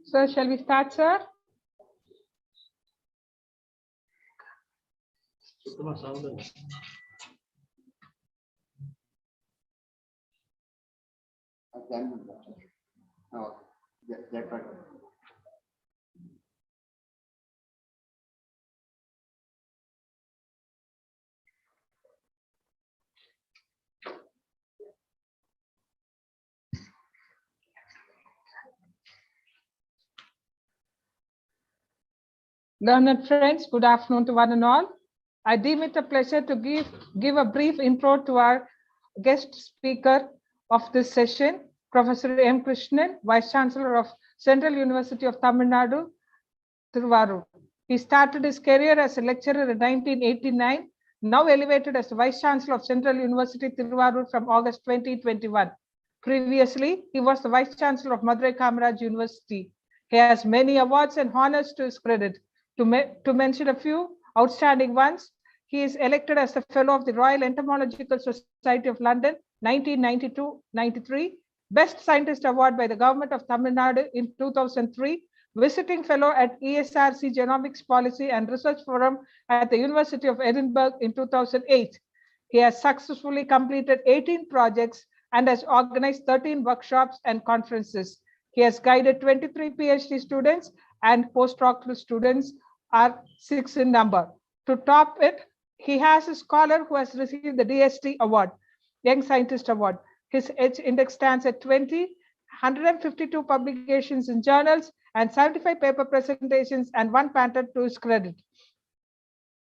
So shall we start, sir? Learned friends, good afternoon to one and all. I deem it a pleasure to give a brief intro to our guest speaker of this session, Professor M. Krishnan, Vice Chancellor of Central University of Tamil Nadu, Tiruvallur. He started his career as a lecturer in 1989, now elevated as the Vice Chancellor of Central University, Tiruvallur from August 2021. Previously, he was the Vice Chancellor of Madras University. He has many awards and honors to his credit. To mention a few outstanding ones, he is elected as the Fellow of the Royal Entomological Society of London, 1992-93, Best Scientist Award by the Government of Tamil Nadu in 2003, Visiting Fellow at ESRC Genomics Policy and Research Forum at the University of Edinburgh in 2008. He has successfully completed 18 projects and has organized 13 workshops and conferences. He has guided 23 PhD students and postdoctoral students are 6 in number. To top it, he has a scholar who has received the DST Award, Young Scientist Award. His H index stands at 20, 152 publications in journals, and 75 paper presentations and 1 patent to his credit.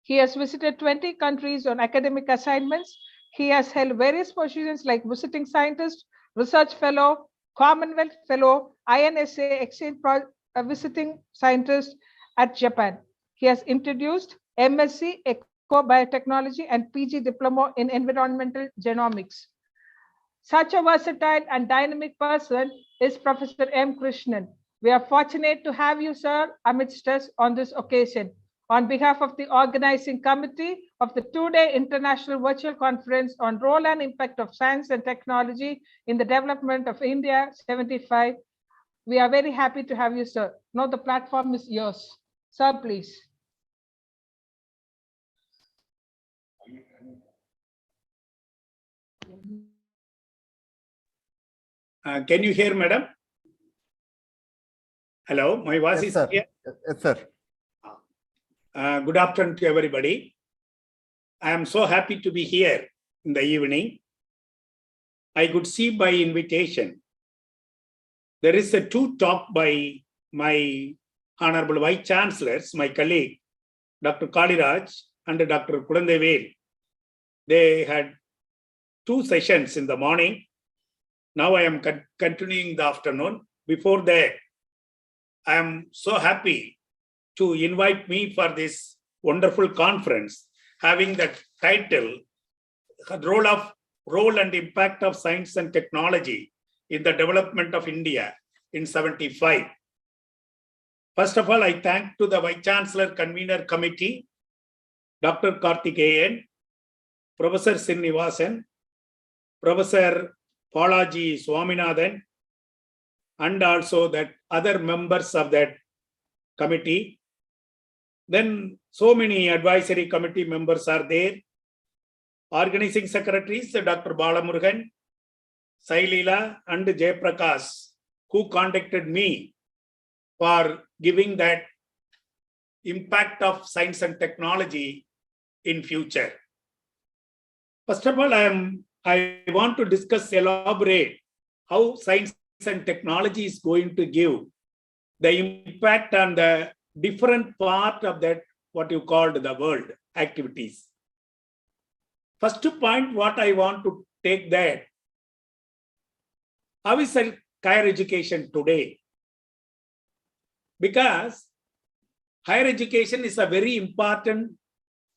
He has visited 20 countries on academic assignments. He has held various positions like Visiting Scientist, Research Fellow, Commonwealth Fellow, INSA Exchange Visiting Scientist at Japan. He has introduced MSc Eco-Biotechnology and PG Diploma in Environmental Genomics. Such a versatile and dynamic person is Professor M. Krishnan. We are fortunate to have you, sir, amidst us on this occasion. On behalf of the organizing committee of the 2-day International Virtual Conference on Role and Impact of Science and Technology in the Development of India'75, we are very happy to have you, sir. Now the platform is yours. Sir, please. Can you hear, madam? Hello, my voice is clear? Yes, sir. Good afternoon to everybody. I am so happy to be here in the evening. I could see by invitation, there is a 2 talk by my Honorable Vice Chancellors, my colleague, Dr. Kaliraj and Dr. Kulandevel. They had 2 sessions in the morning. Now I am continuing the afternoon. Before that, I am so happy to invite me for this wonderful conference, having the title, Role and Impact of Science and Technology in the Development of India in 75. First of all, I thank to the Vice Chancellor Convener Committee, Dr. Karthikeyan, Professor Srinivasan, Professor Palaji Swaminathan, and also that other members of that committee. Then so many advisory committee members are there. Organizing secretaries, Dr. Balamurugan, Sailila, and Jayaprakash, who contacted me for giving that impact of science and technology in future. First of all, I want to elaborate how science and technology is going to give the impact on the different part of that, what you called the world activities. First point, what I want to take that, how is higher education today? Because higher education is a very important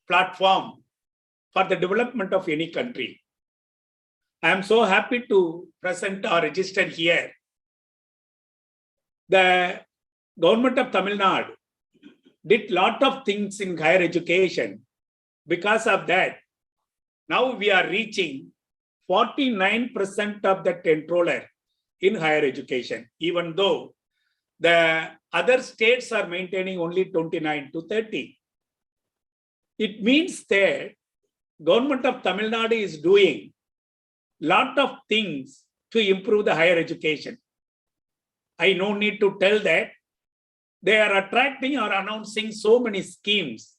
platform for the development of any country. I am so happy to present or register here. The government of Tamil Nadu did lot of things in higher education. Because of that, now we are reaching 49% of that enroller in higher education, even though The other states are maintaining only 29 to 30. It means that government of Tamil Nadu is doing lot of things to improve the higher education. I no need to tell that they are attracting or announcing so many schemes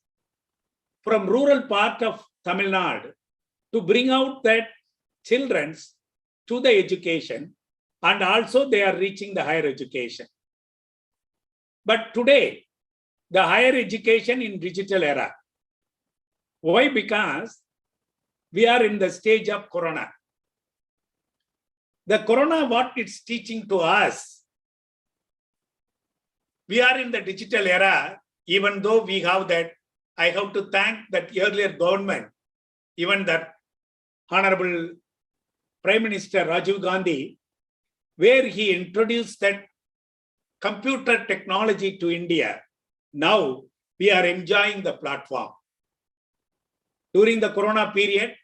from rural part of Tamil Nadu to bring out that children to the education, and also they are reaching the higher education. But today, the higher education in digital era. Why? Because we are in the stage of Corona. The Corona, what it's teaching to us, we are in the digital era, even though we have that, I have to thank that earlier government, even that Honorable Prime Minister Rajiv Gandhi, where he introduced that computer technology to India. Now we are enjoying the platform. During the Corona period,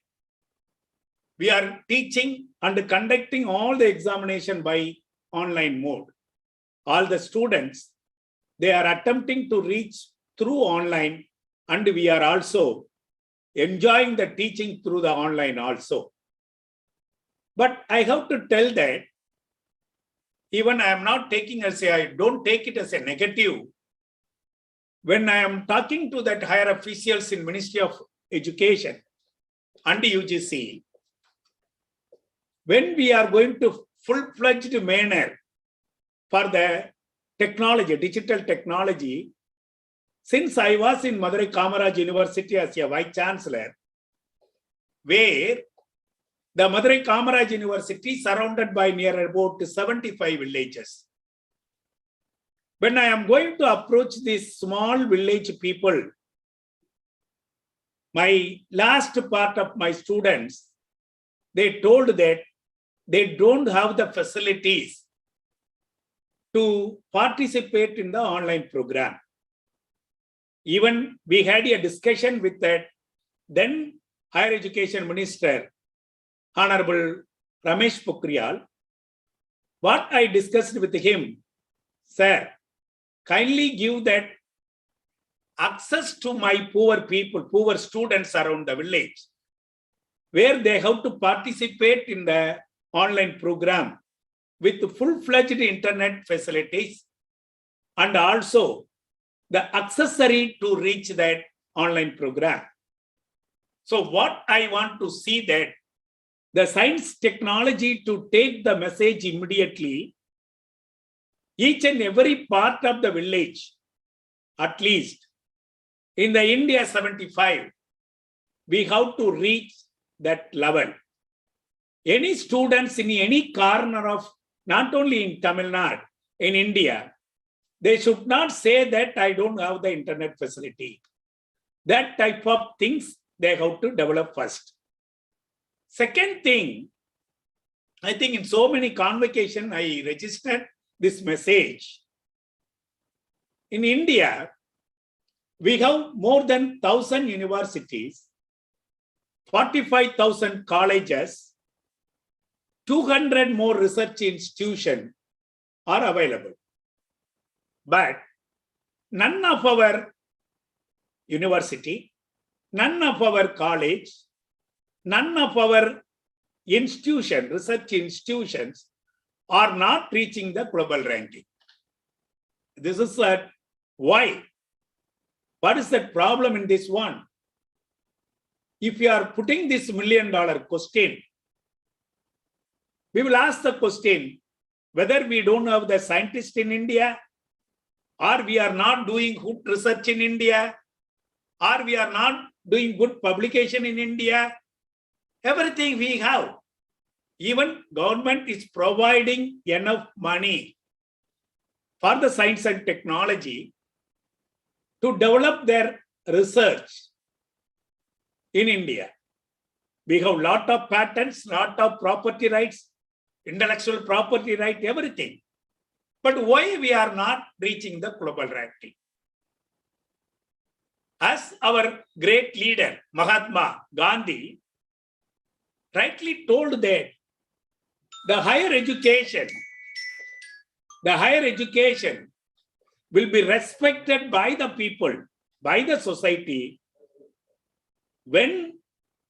we are teaching and conducting all the examination by online mode. All the students, they are attempting to reach through online, and we are also enjoying the teaching through the online also. But I have to tell that even I am not taking as I don't take it as a negative. When I am talking to that higher officials in Ministry of Education and UGC, when we are going to full-fledged manner for the technology, digital technology, since I was in Madras University as a Vice Chancellor, where the Madras University surrounded by near about 75 villages. When I am going to approach these small village people, my last part of my students, they told that they don't have the facilities to participate in the online program. Even we had a discussion with that then Higher Education Minister, Honorable Ramesh Pokhriyal. What I discussed with him, sir, kindly give that access to my poor people, poor students around the village, where they have to participate in the online program with full-fledged internet facilities and also the accessory to reach that online program. So what I want to see that the science technology to take the message immediately, each and every part of the village, at least in the India'75, we have to reach that level. Any students in any corner of, not only in Tamil Nadu, in India, they should not say that I don't have the internet facility. That type of things they have to develop first. Second thing, I think in so many convocations, I registered this message. In India, we have more than 1,000 universities, 45,000 colleges, 200 more research institutions are available. But none of our university, none of our college, none of our institutions, research institutions are not reaching the global ranking. This is why. What is the problem in this one? If you are putting this $1 million question, we will ask the question whether we don't have the scientists in India, or we are not doing good research in India, or we are not doing good publication in India. Everything we have. Even government is providing enough money for the science and technology to develop their research in India. We have lot of patents, lot of property rights, intellectual property right, everything. But why we are not reaching the global ranking? As our great leader, Mahatma Gandhi, rightly told that the higher education the higher education will be respected by the people, by the society, when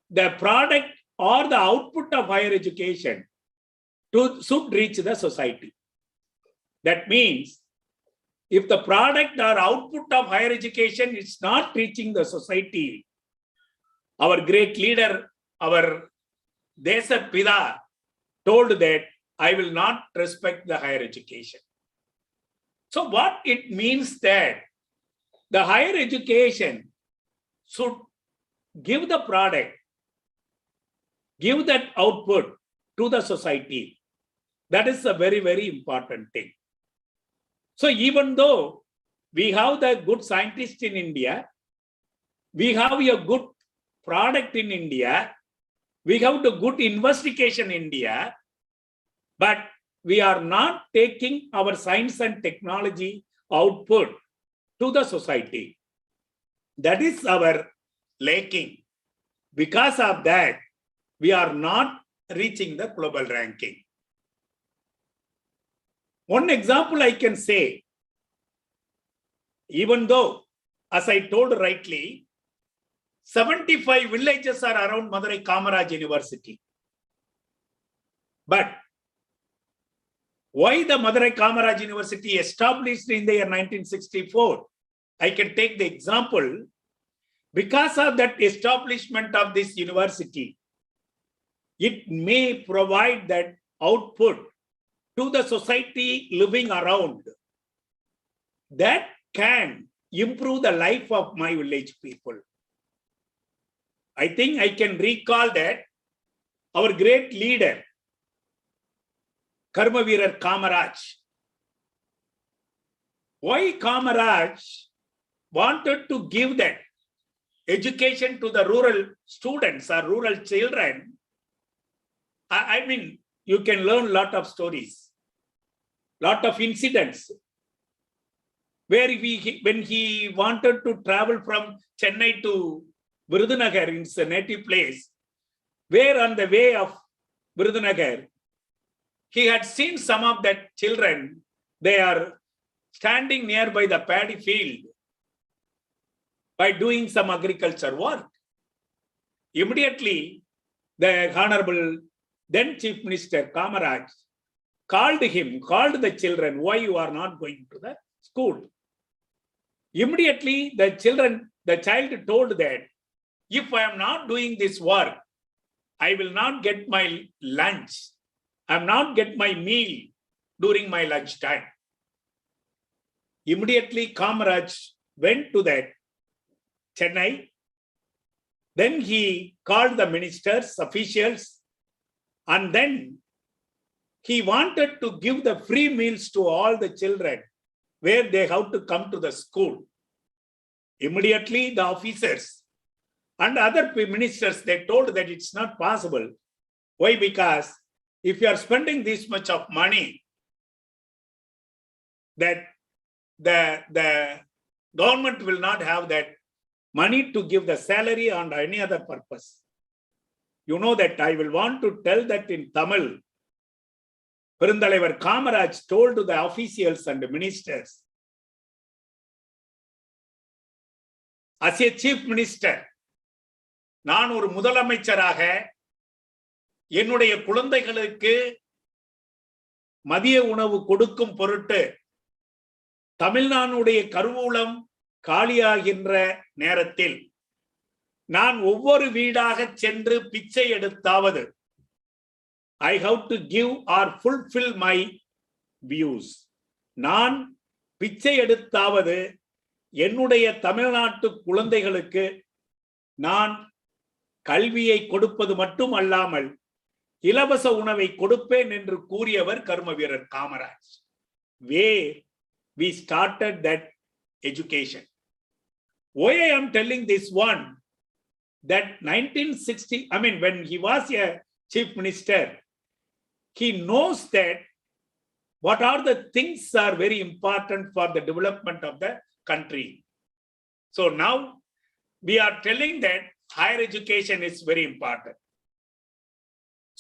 the product or the output of higher education should reach the society. That means, if the product or output of higher education is not reaching the society, our great leader, our Desa Pida, told that I will not respect the higher education. So what it means that the higher education should give the product, give that output to the society. That is a very, very important thing. So even though we have the good scientists in India, we have a good product in India, we have the good investigation in India, but we are not taking our science and technology output to the society. That is our lacking. Because of that, we are not reaching the global ranking. One example I can say, even though, as I told rightly, 75 villages are around Madurai Kamaraj University. But why the Madurai Kamaraj University established in the year 1964? I can take the example. Because of that establishment of this university, it may provide that output to the society living around that can improve the life of my village people. I think I can recall that our great leader, Karmaveerar Kamaraj. Why Kamaraj wanted to give that education to the rural students or rural children? I mean, you can learn a lot of stories, lot of incidents, where when he wanted to travel from Chennai to Virudhunagar, in his native place, where on the way of Virudhunagar, he had seen some of that children, they are standing nearby the paddy field by doing some agriculture work. Immediately, the Honorable then Chief Minister Kamaraj called the children, why you are not going to the school? Immediately, the child told that, if I am not doing this work, I will not get my lunch. I will not get my meal during my lunch time. Immediately, Kamaraj went to that Chennai. Then he called the ministers, officials, and then he wanted to give the free meals to all the children where they have to come to the school. Immediately, the officers and other ministers, they told that it's not possible. Why? Because if you are spending this much of money, that the government will not have that money to give the salary and any other purpose. You know that I will want to tell that in Tamil. Perundalaivar Kamaraj told to the officials and the ministers, as a chief minister, நான் ஒரு முதலமைச்சராக என்னுடைய குழந்தைகளுக்கு மதிய உணவு கொடுக்கும் பொருட்டு தமிழ்நாடுடைய கருவூலம் காலியாகின்ற நேரத்தில் நான் ஒவ்வொரு வீடாக சென்று பிச்சை எடுத்தாவது I have to give or fulfill my views. நான் பிச்சை எடுத்தாவது என்னுடைய தமிழ்நாட்டு குழந்தைகளுக்கு நான் கல்வியை கொடுப்பது மட்டும் அல்லாமல் இலவச உணவை கொடுப்பேன் என்று கூறியவர் கர்மவீரர் Kamaraj. Where we started that education. Why I am telling this one, that 1960, I mean, when he was a chief minister, he knows that what are the things are very important for the development of the country. So now we are telling that higher education is very important.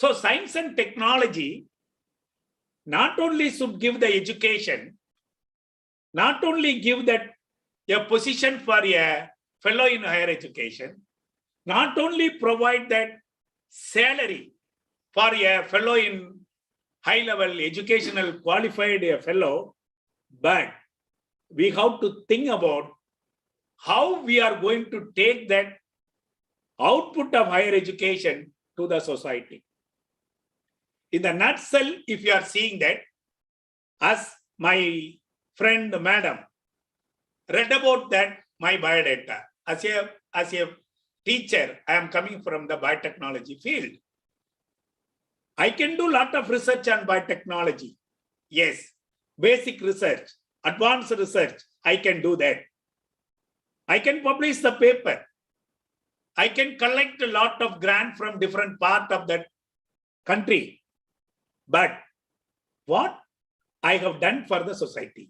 So science and technology not only should give the education, not only give that a position for a fellow in higher education, not only provide that salary for a fellow in high level educational qualified a fellow, but we have to think about how we are going to take that output of higher education to the society. In the nutshell, if you are seeing that, as my friend madam read about that, my biodata, as a teacher, I am coming from the biotechnology field. I can do a lot of research on biotechnology. Yes, basic research, advanced research, I can do that. I can publish the paper. I can collect a lot of grant from different part of that country. But what I have done for the society?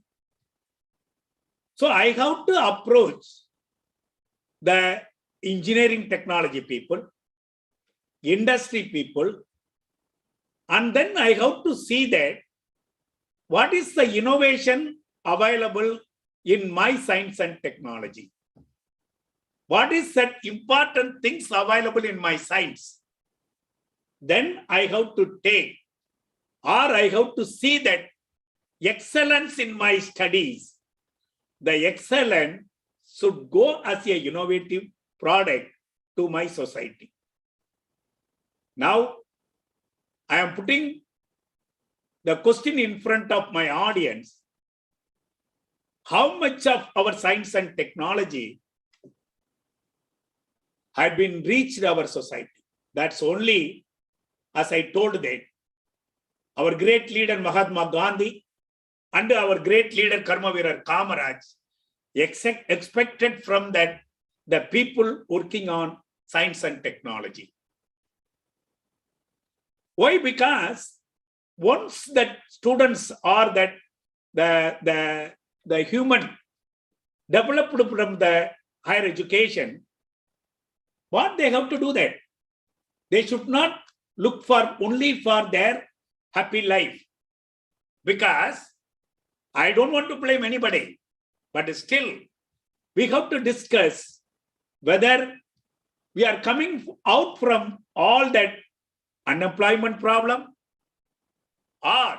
So I have to approach the engineering technology people, industry people, and then I have to see that what is the innovation available in my science and technology? What is that important things available in my science? Then I have to take, or I have to see that excellence in my studies, the excellence should go as a innovative product to my society. Now, I am putting the question in front of my audience. How much of our science and technology had been reached our society? That's only, as I told that, our great leader Mahatma Gandhi and our great leader Karmaveer Kamaraj expected from that the people working on science and technology. Why? Because once that students are that the human developed from the higher education, what they have to do that? They should not look for only for their happy life. Because I don't want to blame anybody, but still we have to discuss whether we are coming out from all that unemployment problem, or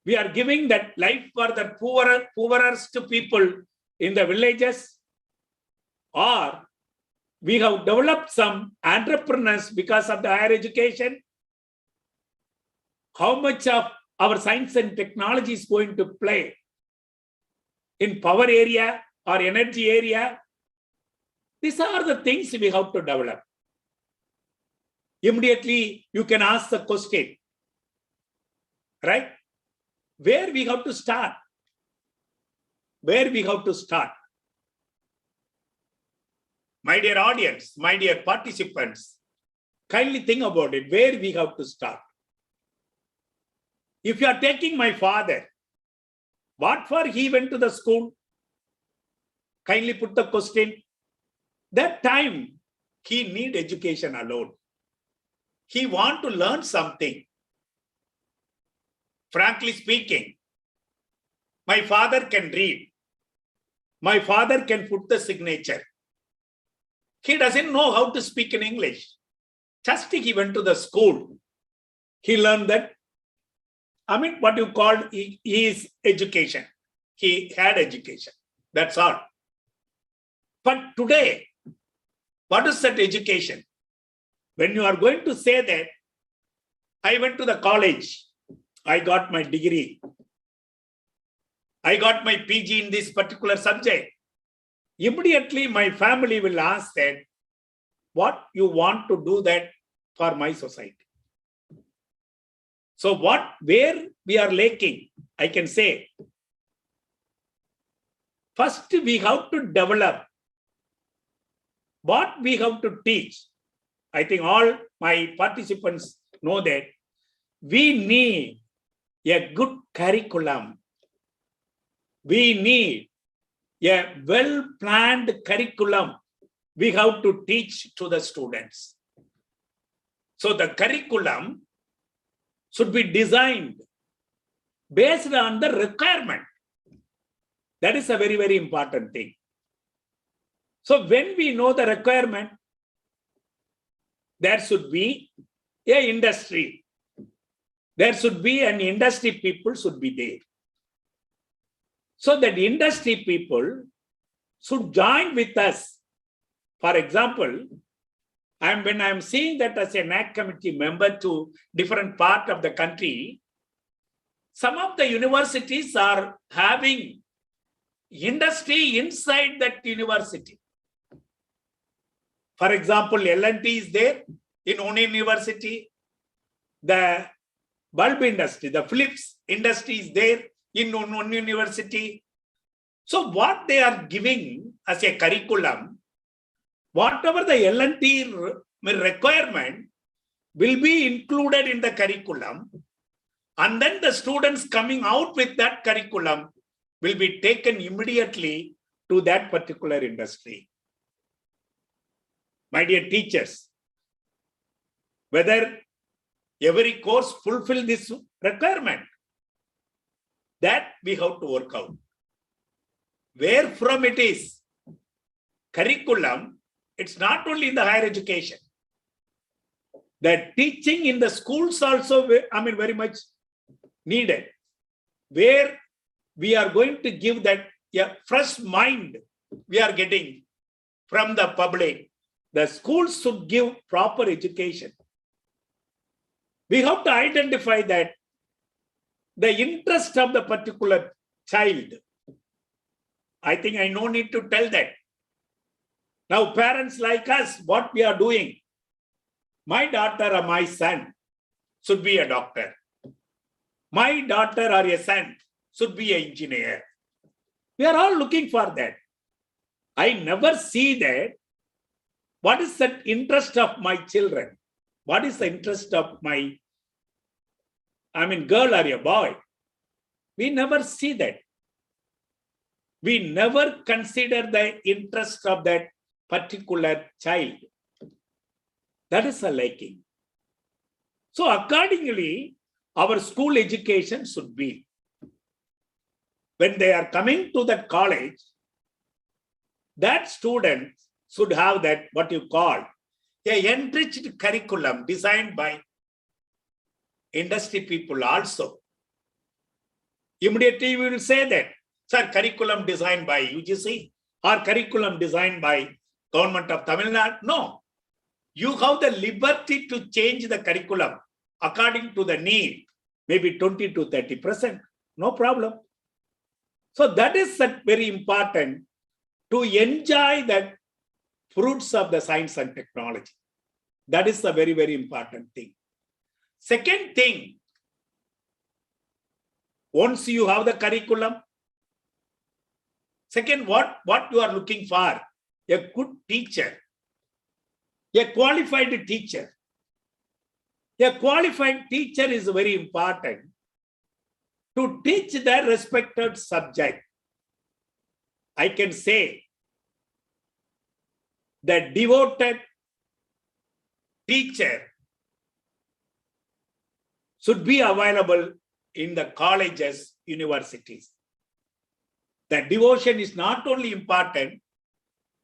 we are giving that life for the poorest people in the villages, or we have developed some entrepreneurs because of the higher education. How much of our science and technology is going to play in power area or energy area? These are the things we have to develop. Immediately, you can ask the question, right? Where we have to start? Where we have to start? My dear audience, my dear participants, kindly think about it, where we have to start. If you are taking my father, what for he went to the school? Kindly put the question. That time, he need education alone. He want to learn something. Frankly speaking, my father can read. My father can put the signature. He doesn't know how to speak in English. Just he went to the school. He learned that, what you call his education. He had education. That's all. But today, what is that education? When you are going to say that, I went to the college, I got my degree, I got my PG in this particular subject. Immediately, my family will ask that, what you want to do that for my society? So where we are lacking, I can say, first we have to develop what we have to teach. I think all my participants know that we need a good curriculum. We need a well-planned curriculum we have to teach to the students. So the curriculum should be designed based on the requirement. That is a very, very important thing. So when we know the requirement, there should be an industry. There should be an industry people should be there. So that industry people should join with us. For example, when I'm seeing that as a NAC committee member to different part of the country, some of the universities are having industry inside that university. For example, L&T is there in one university. The bulb industry, the Philips industry is there in one university. So what they are giving as a curriculum, whatever the L&T requirement will be included in the curriculum, and then the students coming out with that curriculum will be taken immediately to that particular industry. My dear teachers, whether every course fulfill this requirement, that we have to work out. Where from it is? Curriculum, it's not only in the higher education. The teaching in the schools also, very much needed. Where we are going to give that fresh mind we are getting from the public. The schools should give proper education. We have to identify that the interest of the particular child. I think I no need to tell that. Now, parents like us, what we are doing, my daughter or my son should be a doctor. My daughter or a son should be an engineer. We are all looking for that. I never see that. What is the interest of my children? What is the interest of my, girl or a boy? We never see that. We never consider the interest of that particular child. That is a lacking. So accordingly, our school education should be, when they are coming to the college, that student should have that, what you call, a enriched curriculum designed by industry people also. Immediately we will say that, sir, curriculum designed by UGC or curriculum designed by Government of Tamil Nadu. No, you have the liberty to change the curriculum according to the need, maybe 20 to 30%, no problem. So that is very important to enjoy the fruits of the science and technology. That is a very, very important thing. Second thing, once you have the curriculum, second, what you are looking for? A good teacher, a qualified teacher. A qualified teacher is very important to teach the respected subject. I can say the devoted teacher should be available in the colleges, universities. The devotion is not only important,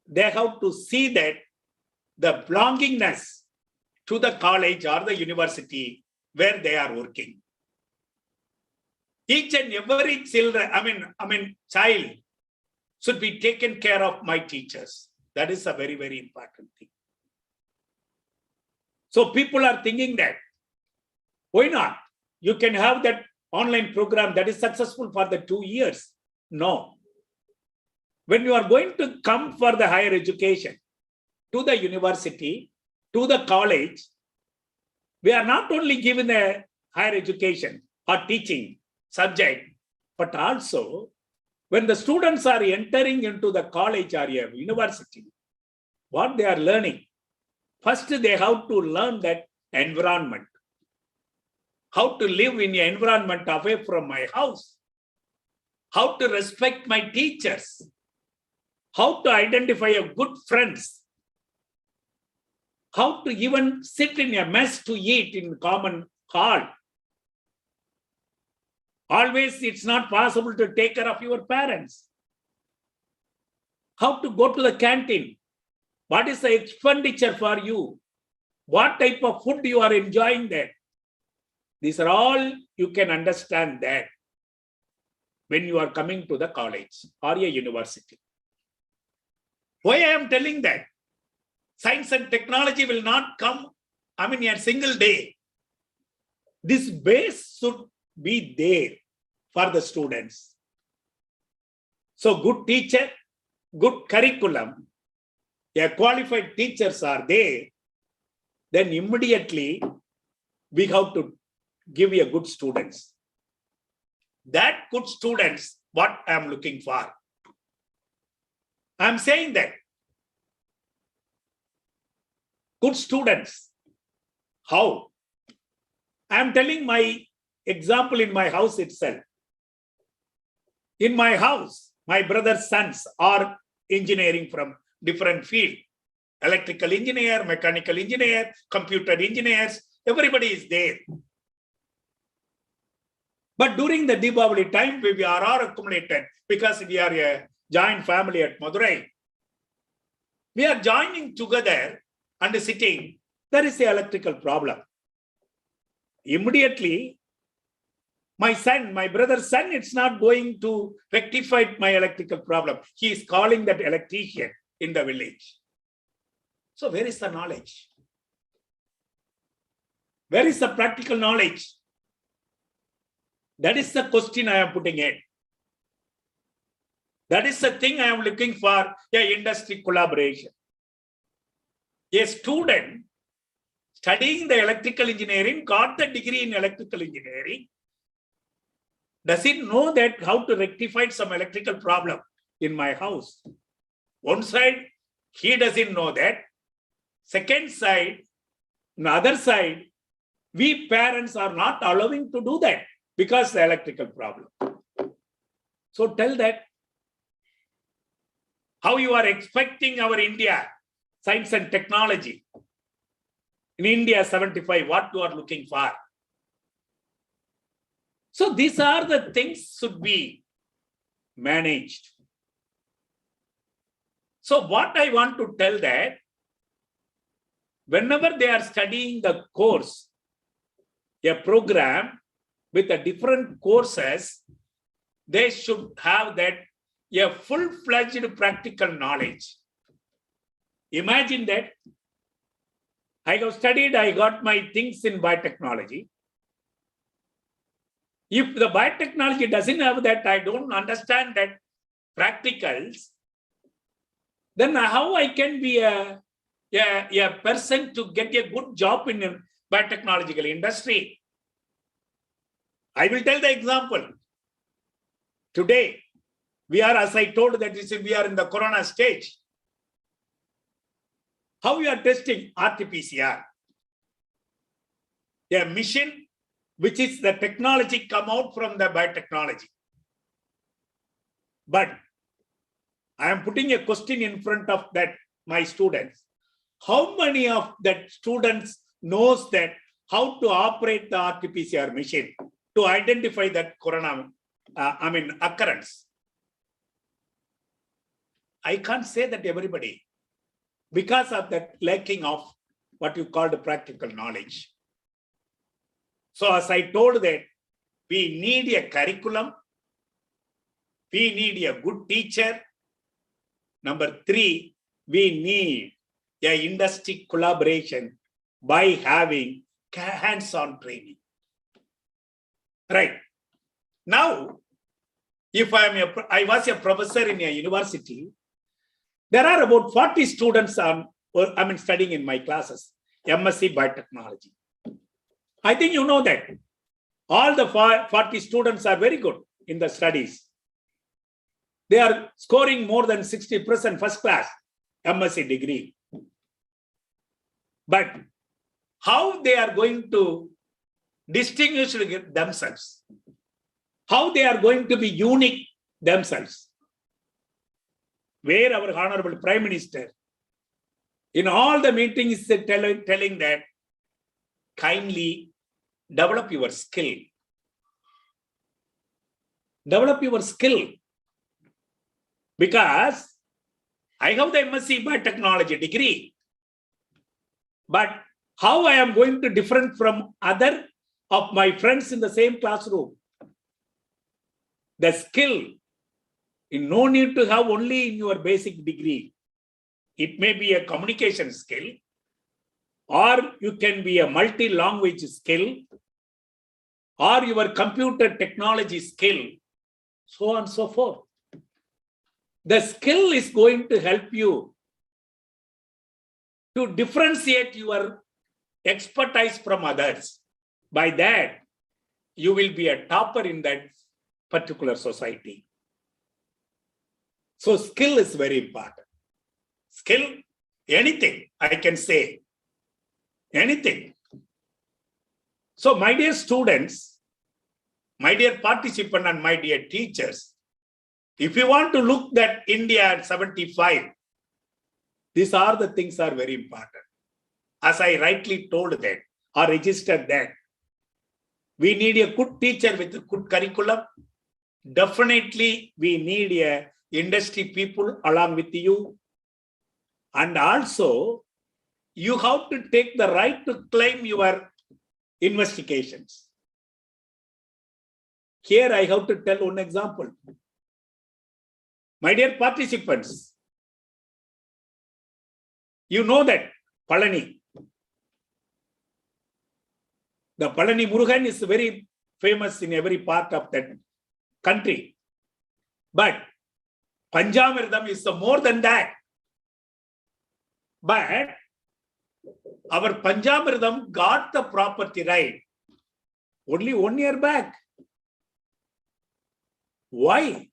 they have to see that the belongingness to the college or the university where they are working. Each and every child should be taken care of my teachers. That is a very, very important thing. So people are thinking that, why not? You can have that online program that is successful for the 2 years. No. When you are going to come for the higher education, to the university, to the college, we are not only given a higher education or teaching subject, but also when the students are entering into the college or a university, what they are learning, first they have to learn that environment. How to live in an environment away from my house. How to respect my teachers. How to identify a good friends. How to even sit in a mess to eat in common hall. Always it's not possible to take care of your parents. How to go to the canteen? What is the expenditure for you? What type of food you are enjoying there? These are all you can understand that when you are coming to the college or a university. Why I am telling that? Science and technology will not come, in a single day. This base should be there for the students. So good teacher, good curriculum, a qualified teachers are there, then immediately we have to give a good students. That good students, what I am looking for. I am saying that good students. How? I am telling my example in my house itself. In my house, my brother's sons are engineering from different field. Electrical engineer, mechanical engineer, computer engineers, everybody is there. But during the Deepavali time, we are all accumulated because we are a joint family at Madurai. We are joining together and sitting. There is an electrical problem. Immediately, my son, my brother's son, it's not going to rectify my electrical problem. He is calling that electrician in the village. So where is the knowledge? Where is the practical knowledge? That is the question I am putting in. That is the thing I am looking for, a industry collaboration. A student studying the electrical engineering, got the degree in electrical engineering, does he know that how to rectify some electrical problem in my house? One side, he doesn't know that. Second side, on the other side, we parents are not allowing to do that because the electrical problem. So tell that how you are expecting our India, science and technology. In India'75, what you are looking for. So these are the things should be managed. So what I want to tell that, whenever they are studying the course, a program with the different courses, they should have that a full-fledged practical knowledge. Imagine that I have studied, I got my things in biotechnology. If the biotechnology doesn't have that, I don't understand that practicals, then how I can be a person to get a good job in a biotechnological industry? I will tell the example. Today, we are, as I told that we are in the corona stage. How we are testing RT-PCR? A mission which is the technology come out from the biotechnology. But I am putting a question in front of that my students. How many of that students knows that how to operate the RT-PCR machine to identify that corona, occurrence? I can't say that everybody, because of that lacking of what you call the practical knowledge. So as I told that, we need a curriculum, we need a good teacher. Number 3, we need a industry collaboration by having hands-on training. Right. Now, if I was a professor in a university, there are about 40 students studying in my classes, MSc Biotechnology. I think you know that. All the 40 students are very good in the studies. They are scoring more than 60% first class MSc degree. But how they are going to distinguish themselves? How they are going to be unique themselves? Where our Honorable Prime Minister, in all the meetings, telling that kindly develop your skill. Develop your skill. Because I have the MSc Biotechnology degree. But how I am going to different from other of my friends in the same classroom? The skill, no need to have only in your basic degree. It may be a communication skill, or you can be a multi-language skill, or your computer technology skill, so on and so forth. The skill is going to help you to differentiate your expertise from others. By that, you will be a topper in that particular society. So skill is very important. Skill, anything, I can say. Anything. So my dear students, my dear participants and my dear teachers, if you want to look at India'75, these are the things are very important. As I rightly told that or registered that, we need a good teacher with a good curriculum. Definitely, we need a industry people along with you. And also, you have to take the right to claim your investigations. Here, I have to tell one example. My dear participants, you know that Palani, the Palani Murugan is very famous in every part of that country. But Panjamirdam is more than that. But our Panjamirdam got the property right only 1 year back. Why?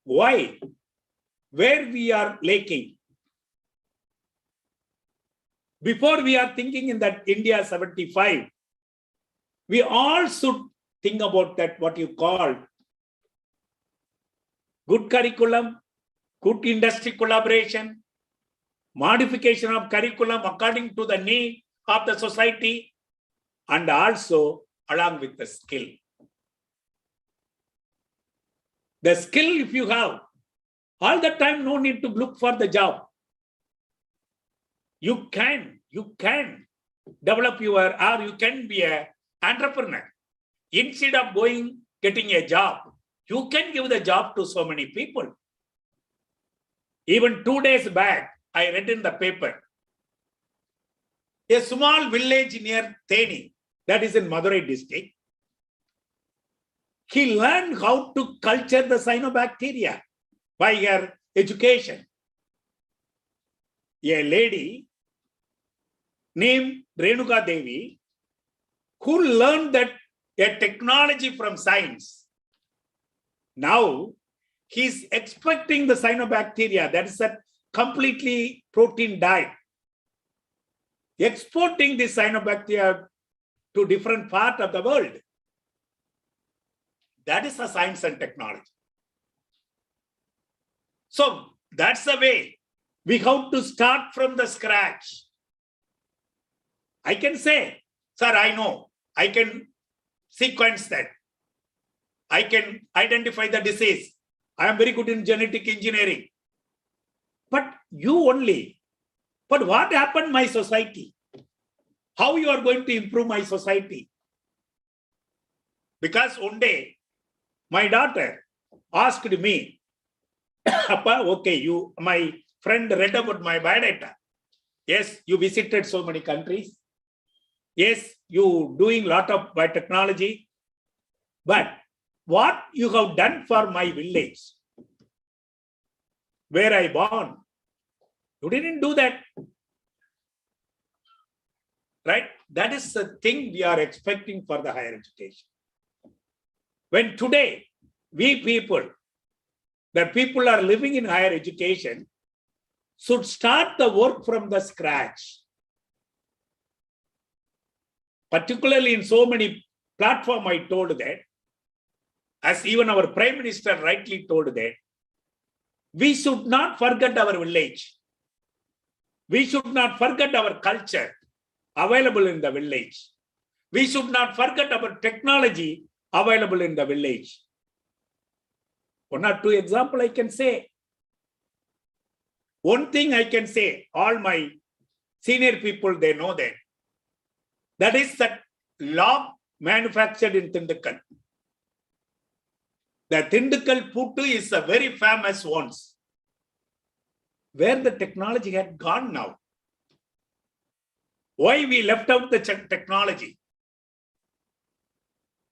Why? Where we are lacking? Before we are thinking in that India'75, we all should think about that, what you call good curriculum, good industry collaboration, modification of curriculum according to the need of the society, and also along with the skill. The skill, if you have, all the time, no need to look for the job. You can develop your, or you can be an entrepreneur. Instead of getting a job, you can give the job to so many people. Even 2 days back, I read in the paper, a small village near Theni, that is in Madurai district, he learned how to culture the cyanobacteria by her education. A lady named Renuka Devi, who learned that a technology from science. Now, he's expecting the cyanobacteria, that is a completely protein diet, exporting the cyanobacteria to different parts of the world. That is the science and technology. So that's the way we have to start from the scratch. I can say, sir, I know, I can sequence that. I can identify the disease. I am very good in genetic engineering. But you only. But what happened to my society? How you are going to improve my society? Because one day, my daughter asked me, Appa, okay, my friend read about my biodata. Yes, you visited so many countries. Yes, you doing a lot of biotechnology. But what you have done for my village, where I born, you didn't do that. Right? That is the thing we are expecting for the higher education. When today, we people, the people are living in higher education, should start the work from the scratch. Particularly in so many platforms, I told that, as even our Prime Minister rightly told that, we should not forget our village. We should not forget our culture available in the village. We should not forget our technology available in the village. One or two example I can say. One thing I can say, all my senior people, they know that. That is that log manufactured in Tindukal. The Tindukal Puttu is a very famous one. Where the technology had gone now. Why we left out the technology?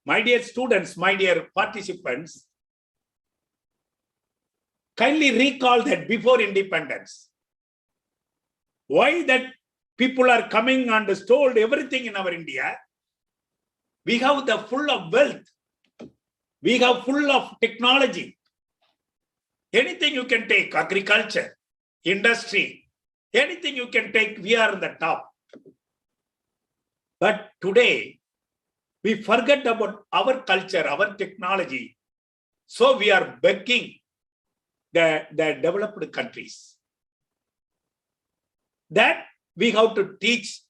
My dear students, my dear participants, kindly recall that before independence. Why that people are coming and stole everything in our India? We have the full of wealth. We have full of technology. Anything you can take, agriculture, industry, anything you can take, we are on the top. But today, we forget about our culture, our technology. So we are begging the developed countries. That we have to teach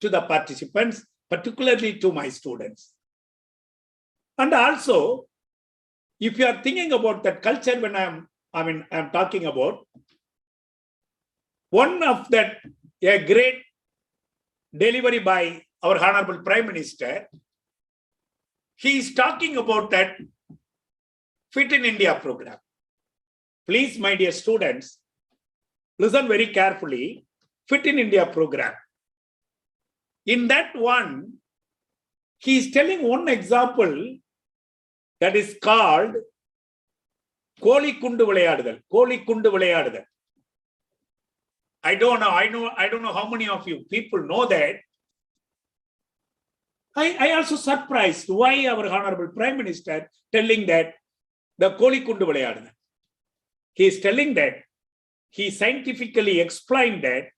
to the participants, particularly to my students. And also, if you are thinking about that culture when I'm talking about, one of that, a great delivery by our Honorable Prime Minister, he is talking about that Fit in India program. Please, my dear students, listen very carefully. Fit in India program. In that one, he is telling one example that is called Koli Kundu Vilayadudal. Koli Kundu Vilayadudal. I don't know how many of you people know that. I also surprised why our Honorable Prime Minister telling that the Koli Kundu Vilayadudal. He is telling that he scientifically explained that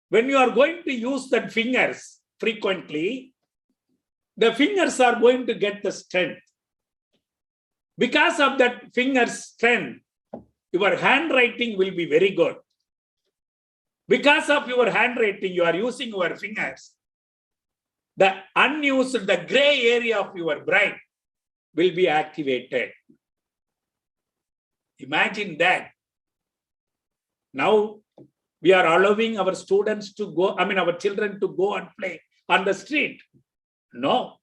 when you are going to use that fingers frequently, the fingers are going to get the strength. Because of that finger's strength, your handwriting will be very good. Because of your handwriting, you are using your fingers. The unused, the gray area of your brain will be activated. Imagine that. Now we are allowing our students to go, our children to go and play on the street. No.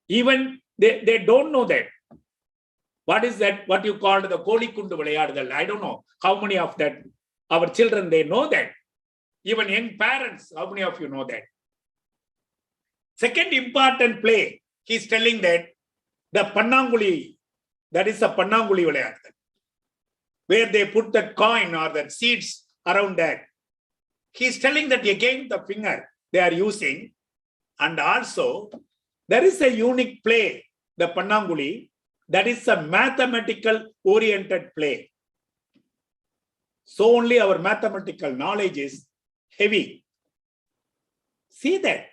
Even they don't know that. What is that? What you call the Koli Kundu Vilayadudal? I don't know how many of that our children, they know that. Even young parents, how many of you know that? Second important play, he's telling that the Pannanguli, that is the Pannanguli Vilayadudal, where they put that coin or that seeds around that. He's telling that again the finger they are using. And also, there is a unique play, the Pannanguli, that is a mathematical oriented play. So only our mathematical knowledge is heavy. See that.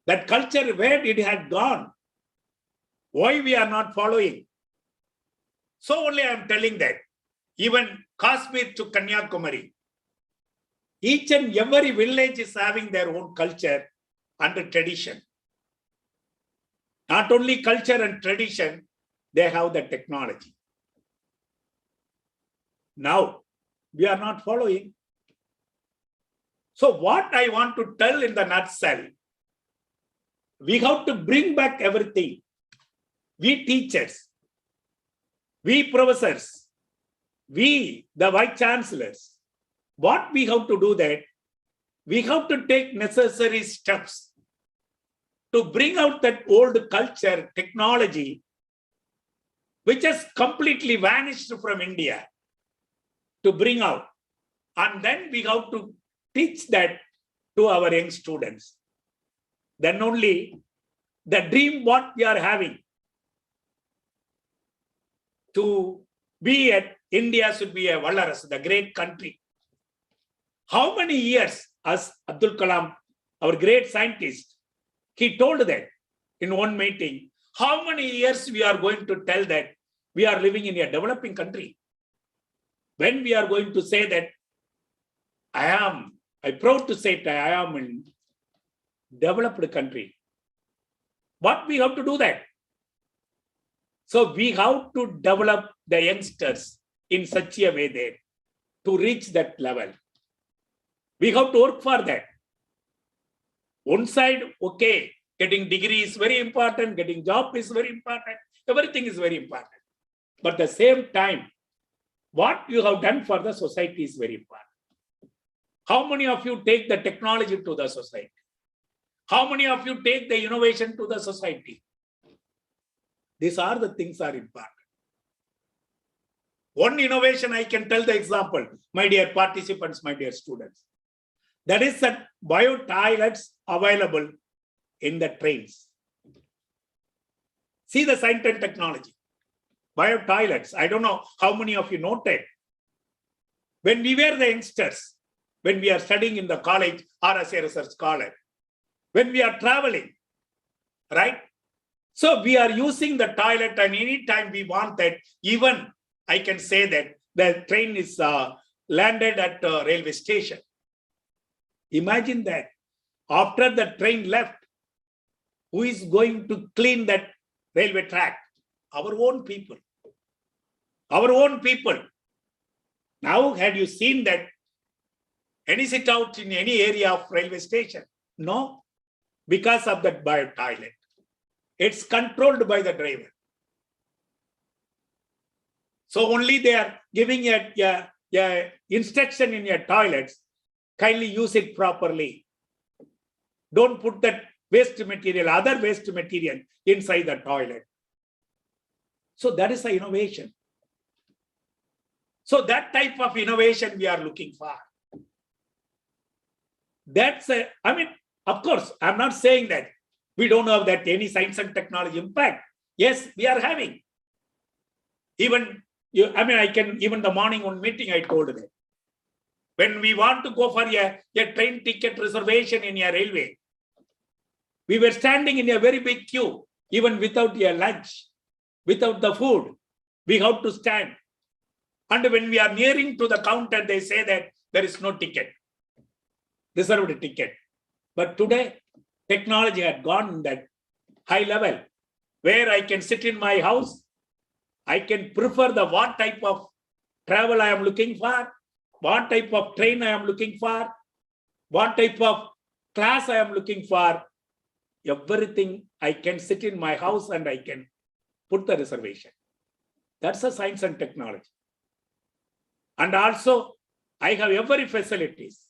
That culture, where it had gone. Why we are not following? So only I am telling that. Even Kashmir to Kanyakumari, each and every village is having their own culture and tradition. Not only culture and tradition, they have the technology. Now, we are not following. So what I want to tell in the nutshell, we have to bring back everything. We teachers, we professors, we, the vice chancellors, what we have to do that, we have to take necessary steps to bring out that old culture, technology, which has completely vanished from India, to bring out. And then we have to teach that to our young students. Then only the dream what we are having to be at India should be a Valaras, the great country. How many years, as Abdul Kalam, our great scientist, he told that in one meeting, how many years we are going to tell that we are living in a developing country? When we are going to say that I'm proud to say that I am in developed country. What we have to do that? So we have to develop the youngsters in such a way there to reach that level. We have to work for that. One side, okay, getting degree is very important, getting job is very important, everything is very important. But at the same time, what you have done for the society is very important. How many of you take the technology to the society? How many of you take the innovation to the society? These are the things are important. One innovation I can tell the example, my dear participants, my dear students. That is that bio toilets available in the trains. See the science and technology. Bio toilets. I don't know how many of you noted. When we were the youngsters, when we are studying in the college or as a research scholar, when we are traveling, right? So we are using the toilet, and anytime we want that, even I can say that the train is landed at a railway station. Imagine that after the train left, who is going to clean that railway track? Our own people. Our own people. Now, had you seen that any sit out in any area of railway station? No, because of that bio toilet. It's controlled by the driver. So only they are giving a instruction in your toilets. Kindly use it properly. Don't put that waste material, other waste material inside the toilet. So that is the innovation. So that type of innovation we are looking for. That's of course, I'm not saying that we don't have that any science and technology impact. Yes, we are having. Even the morning one meeting I told them. When we want to go for a train ticket reservation in a railway, we were standing in a very big queue, even without a lunch, without the food. We have to stand. And when we are nearing to the counter, they say that there is no ticket, reserved ticket. But today, technology had gone in that high level where I can sit in my house. I can prefer the what type of travel I am looking for, what type of train I am looking for, what type of class I am looking for. Everything I can sit in my house and I can put the reservation. That's a science and technology. And also, I have every facilities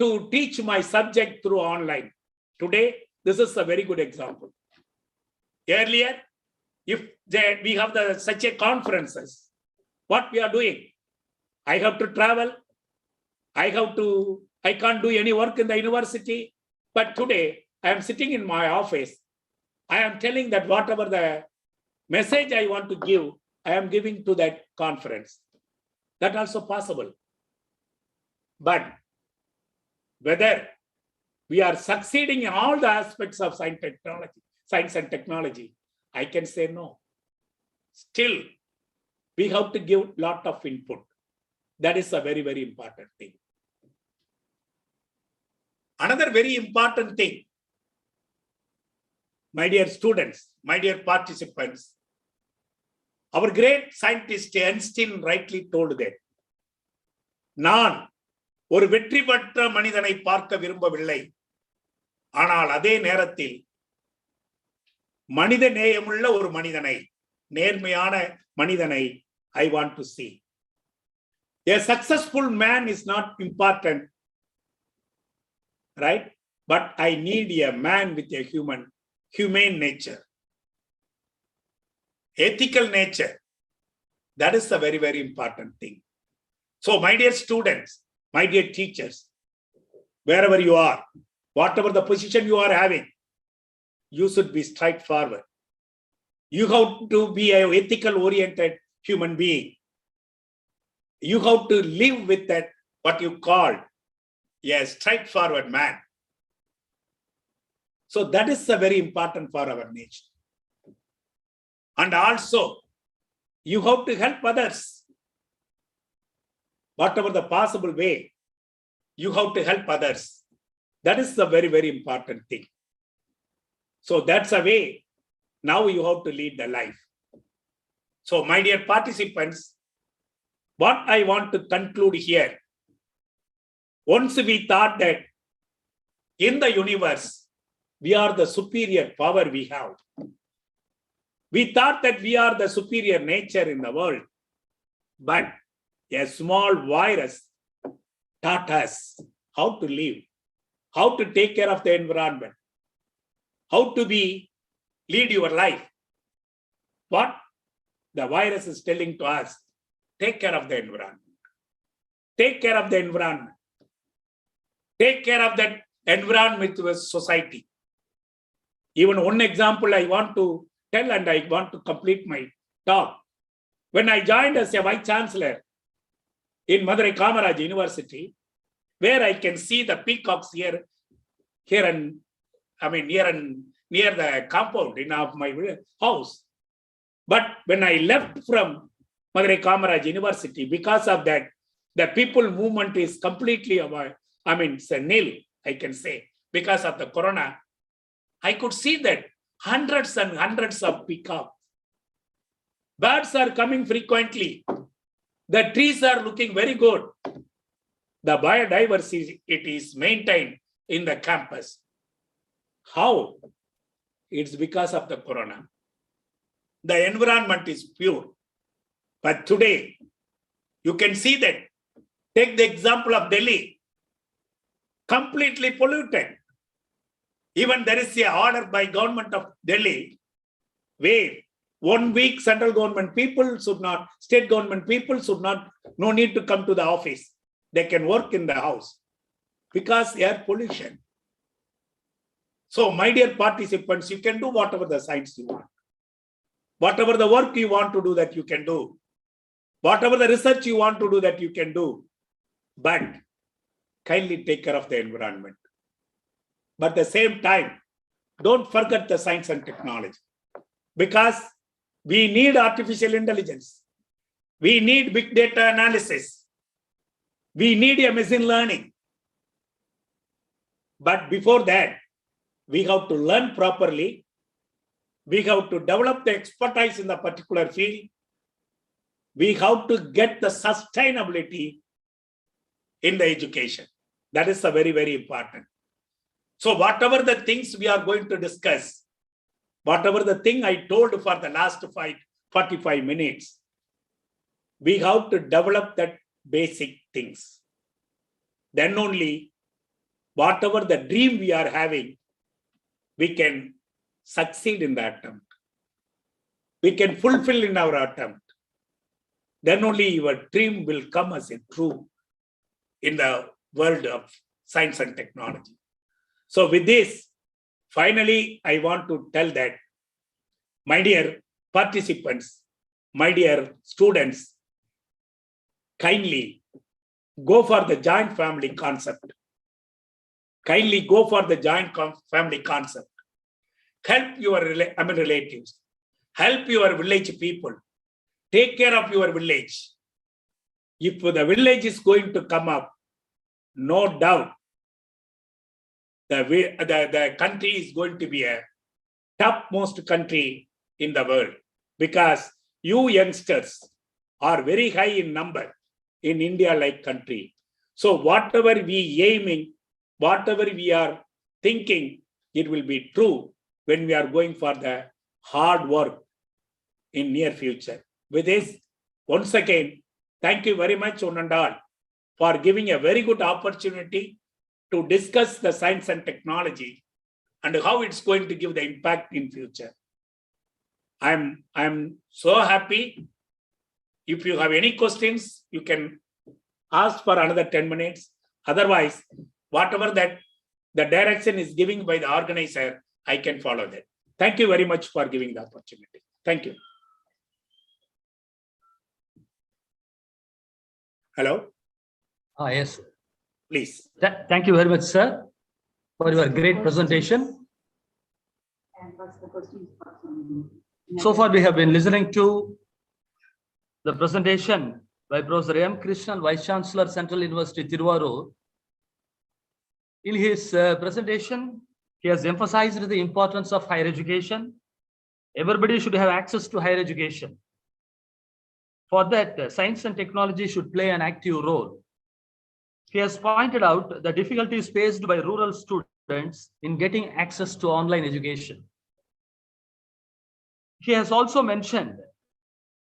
to teach my subject through online. Today, this is a very good example. Earlier, if we have such a conferences, what we are doing? I have to travel. I can't do any work in the university. But today, I am sitting in my office. I am telling that whatever the message I want to give, I am giving to that conference. That also possible. But whether we are succeeding in all the aspects of science and technology, I can say no. Still, we have to give a lot of input. That is a very, very important thing. Another very important thing, my dear students, my dear participants, our great scientist Einstein rightly told that, நான் ஒரு வெற்றி பெற்ற மனிதனை பார்க்க விரும்பவில்லை, ஆனால் அதே நேரத்தில் மனித நேயமுள்ள ஒரு மனிதனை, நேர்மையான மனிதனை I want to see. A successful man is not important, right? But I need a man with a humane nature, ethical nature. That is a very, very important thing. So, my dear students, my dear teachers, wherever you are, whatever the position you are having, you should be straightforward. You have to be an ethical oriented human being. You have to live with that, what you call a straightforward man. So that is very important for our nation. And also, you have to help others. Whatever the possible way, you have to help others. That is the very, very important thing. So that's a way. Now you have to lead the life. So, my dear participants, what I want to conclude here, once we thought that in the universe, we are the superior power we have. We thought that we are the superior nature in the world, but a small virus taught us how to live, how to take care of the environment, how to lead your life. What the virus is telling to us, take care of the environment. Take care of the environment. Take care of that environment with society. Even one example I want to tell, and I want to complete my talk. When I joined as a Vice Chancellor in Madras University, where I can see the peacocks here and near the compound of my house. But when I left from Madras University, because of that, the people movement is completely it's a nil, I can say, because of the corona. I could see that hundreds and hundreds of peacocks. Birds are coming frequently. The trees are looking very good. The biodiversity, it is maintained in the campus. How? It's because of the corona. The environment is pure. But today, you can see that. Take the example of Delhi. Completely polluted. Even there is an order by government of Delhi where 1 week central government people should not, state government people should not, no need to come to the office. They can work in the house because air pollution. So, my dear participants, you can do whatever the science you want. Whatever the work you want to do, that you can do. Whatever the research you want to do, that you can do. But kindly take care of the environment. But at the same time, don't forget the science and technology. Because we need artificial intelligence. We need big data analysis. We need a machine learning. But before that, we have to learn properly. We have to develop the expertise in the particular field. We have to get the sustainability in the education. That is a very, very important. So whatever the things we are going to discuss, whatever the thing I told for the last 45 minutes, we have to develop that basic things. Then only whatever the dream we are having, we can succeed in the attempt. We can fulfill in our attempt. Then only your dream will come as a true in the world of science and technology. So with this, finally, I want to tell that, my dear participants, my dear students, kindly go for the joint family concept. Kindly go for the joint family concept. Help your relatives. Help your village people. Take care of your village. If the village is going to come up, no doubt, the country is going to be a topmost country in the world, because you youngsters are very high in number in India-like country. So whatever we aiming, whatever we are thinking, it will be true when we are going for the hard work in near future. With this, once again, thank you very much, one and all, for giving a very good opportunity to discuss the science and technology and how it's going to give the impact in future. I'm so happy. If you have any questions, you can ask for another 10 minutes. Otherwise, whatever that the direction is given by the organizer, I can follow that. Thank you very much for giving the opportunity. Thank you. Hello? Yes. Please. Thank you very much, sir, for your great presentation. So far, we have been listening to the presentation by Professor M. Krishnan, Vice Chancellor, Central University, Tiruvallur. In his presentation, he has emphasized the importance of higher education. Everybody should have access to higher education. For that, science and technology should play an active role. He has pointed out the difficulties faced by rural students in getting access to online education. He has also mentioned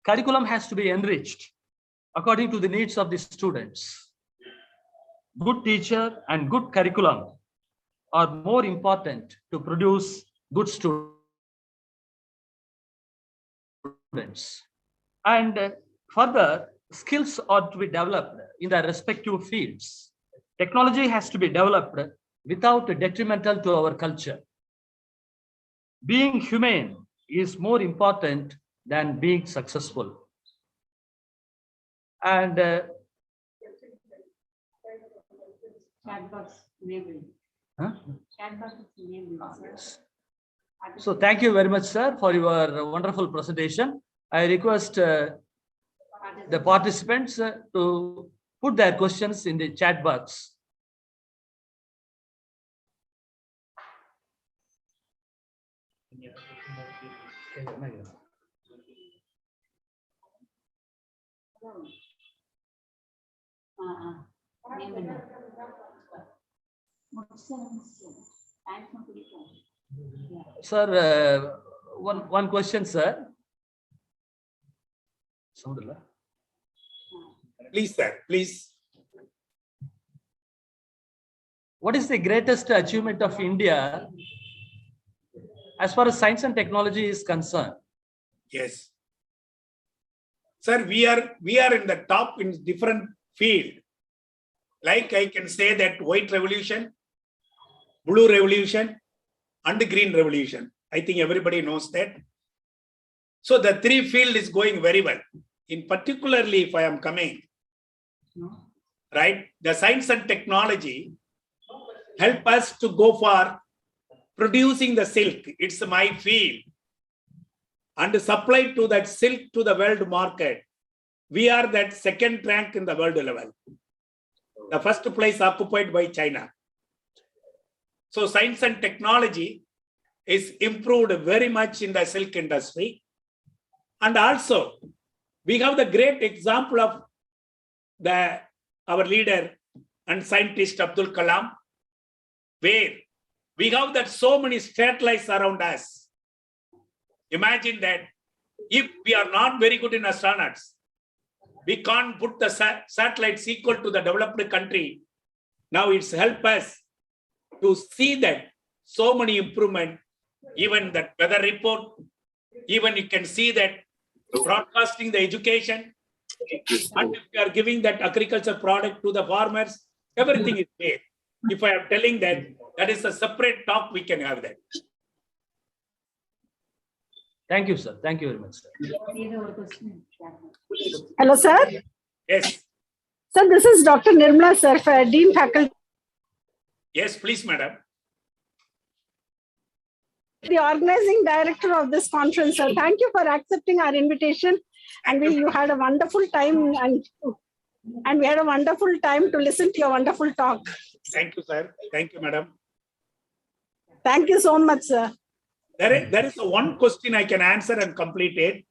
curriculum has to be enriched according to the needs of the students. Good teacher and good curriculum are more important to produce good students. And further, skills are to be developed in their respective fields. Technology has to be developed without detrimental to our culture. Being humane is more important than being successful. And so thank you very much, sir, for your wonderful presentation. I request the participants to put their questions in the chat box. Sir, one question, sir. Please, sir, please. What is the greatest achievement of India as far as science and technology is concerned? Yes. Sir, we are in the top in different field. Like I can say that white revolution, blue revolution, and the green revolution. I think everybody knows that. So the three field is going very well. In particularly, if I am coming, right, the science and technology help us to go for producing the silk. It's my field. And supply to that silk to the world market. We are that second rank in the world level. The first place occupied by China. So science and technology is improved very much in the silk industry. And also, we have the great example of our leader and scientist Abdul Kalam, where we have that so many satellites around us. Imagine that if we are not very good in astronauts, we can't put the satellites equal to the developed country. Now it's helped us to see that so many improvement, even that weather report, even you can see that broadcasting the education, and if we are giving that agriculture product to the farmers, everything is there. If I am telling that, that is a separate talk, we can have that. Thank you, sir. Thank you very much, sir. Hello, sir. Yes. Sir, this is Dr. Nirmala, sir, Dean Faculty. Yes, please, madam. The organizing director of this conference, sir. Thank you for accepting our invitation. And you had a wonderful time, and we had a wonderful time to listen to your wonderful talk. Thank you, sir. Thank you, madam. Thank you so much, sir. There is one question I can answer and complete it.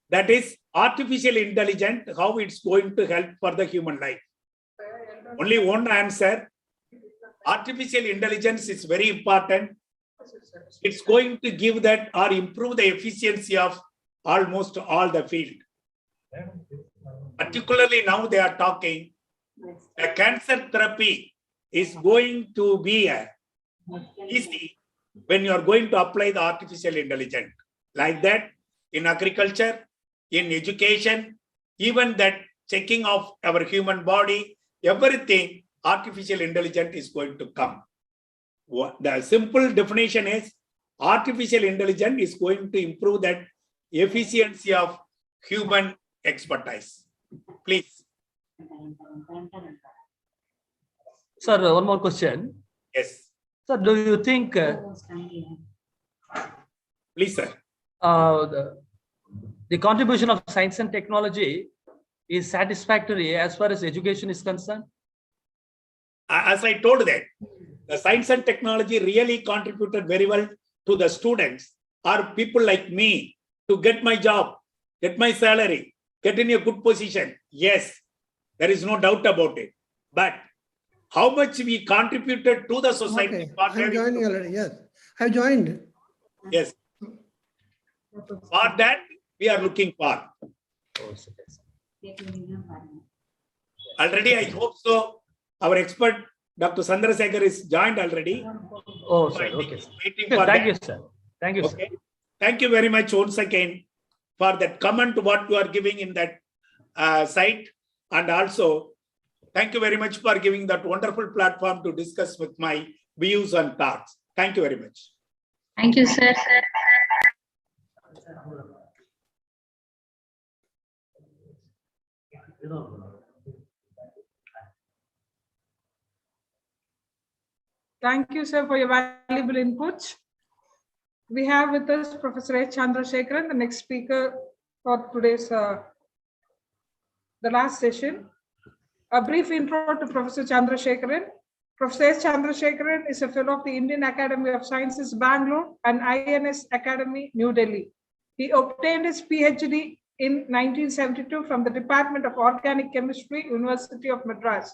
That is artificial intelligence, how it's going to help for the human life. Only one answer. Artificial intelligence is very important. It's going to give that or improve the efficiency of almost all the field. Particularly now they are talking, a cancer therapy is going to be easy when you are going to apply the artificial intelligence. Like that in agriculture, in education, even that checking of our human body, everything artificial intelligence is going to come. The simple definition is artificial intelligence is going to improve that efficiency of human expertise. Please. Sir, one more question. Yes. Sir, do you think Please, sir. The contribution of science and technology is satisfactory as far as education is concerned? As I told that, the science and technology really contributed very well to the students or people like me to get my job. get my salary, get in a good position. Yes, there is no doubt about it. But how much we contributed to the society? Okay, for I'm having- joining already. Yes, I've joined. Yes. For that, we are looking for. Already, I hope so. Our expert, Dr. Chandrasekhar, is joined already. Oh, sir. Okay, sir. Waiting Sure, for thank that. you, sir. Thank you, sir. Okay. Thank you very much once again for that comment what you are giving in that site. And also, thank you very much for giving that wonderful platform to discuss with my views and thoughts. Thank you very much. Thank you, sir. Thank you, sir, for your valuable inputs. We have with us Professor H. Chandrasekharan, the next speaker for today's, the last session. A brief intro to Professor Chandrasekharan. Professor H. Chandrasekharan is a fellow of the Indian Academy of Sciences, Bangalore, and INS Academy, New Delhi. He obtained his PhD in 1972 from the Department of Organic Chemistry, University of Madras.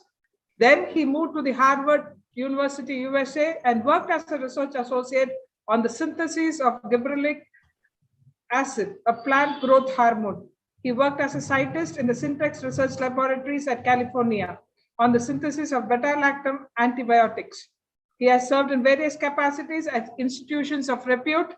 Then he moved to the Harvard University, USA, and worked as a research associate on the synthesis of gibberellic acid, a plant growth hormone. He worked as a scientist in the Syntex Research Laboratories at California on the synthesis of beta-lactam antibiotics. He has served in various capacities at institutions of repute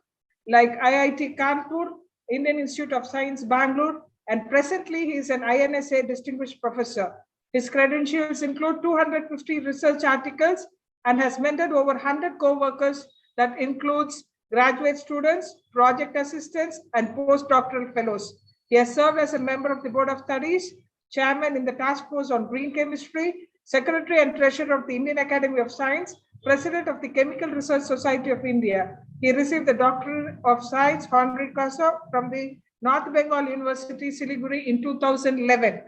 like IIT Kanpur, Indian Institute of Science, Bangalore, and presently he is an INSA Distinguished Professor. His credentials include 250 research articles and has mentored over 100 co-workers that includes graduate students, project assistants, and postdoctoral fellows. He has served as a member of the Board of Studies, chairman in the Task Force on Green Chemistry, secretary and treasurer of the Indian Academy of Science, president of the Chemical Research Society of India. He received the Doctor of Science honorary causa from the North Bengal University, Siliguri in 2011.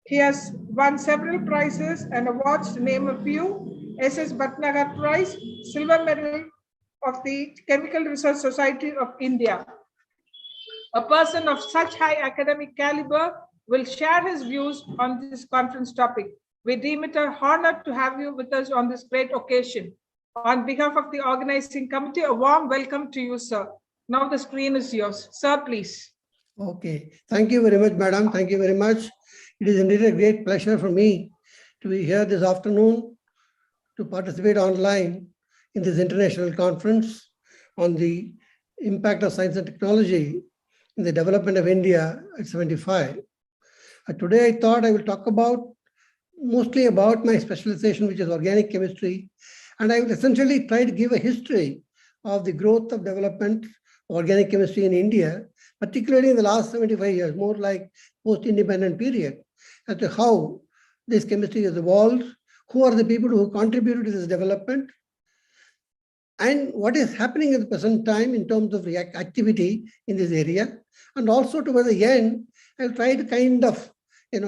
He has won several prizes and awards, to name a few: SS Bhatnagar Prize, Silver Medal of the Chemical Research Society of India. A person of such high academic caliber will share his views on this conference topic. We deem it an honor to have you with us on this great occasion. On behalf of the organizing committee, a warm welcome to you, sir. Now the screen is yours. Sir, please. Okay, thank you very much, madam. Thank you very much. It is indeed a great pleasure for me to be here this afternoon to participate online in this international conference on the impact of science and technology in the development of India at 75. Today, I thought I will talk mostly about my specialization, which is organic chemistry, and I will essentially try to give a history of the growth of development of organic chemistry in India, particularly in the last 75 years, more like post-independent period, as to how this chemistry has evolved, who are the people who contributed to this development, and what is happening at the present time in terms of activity in this area. And also towards the end, I'll try to kind of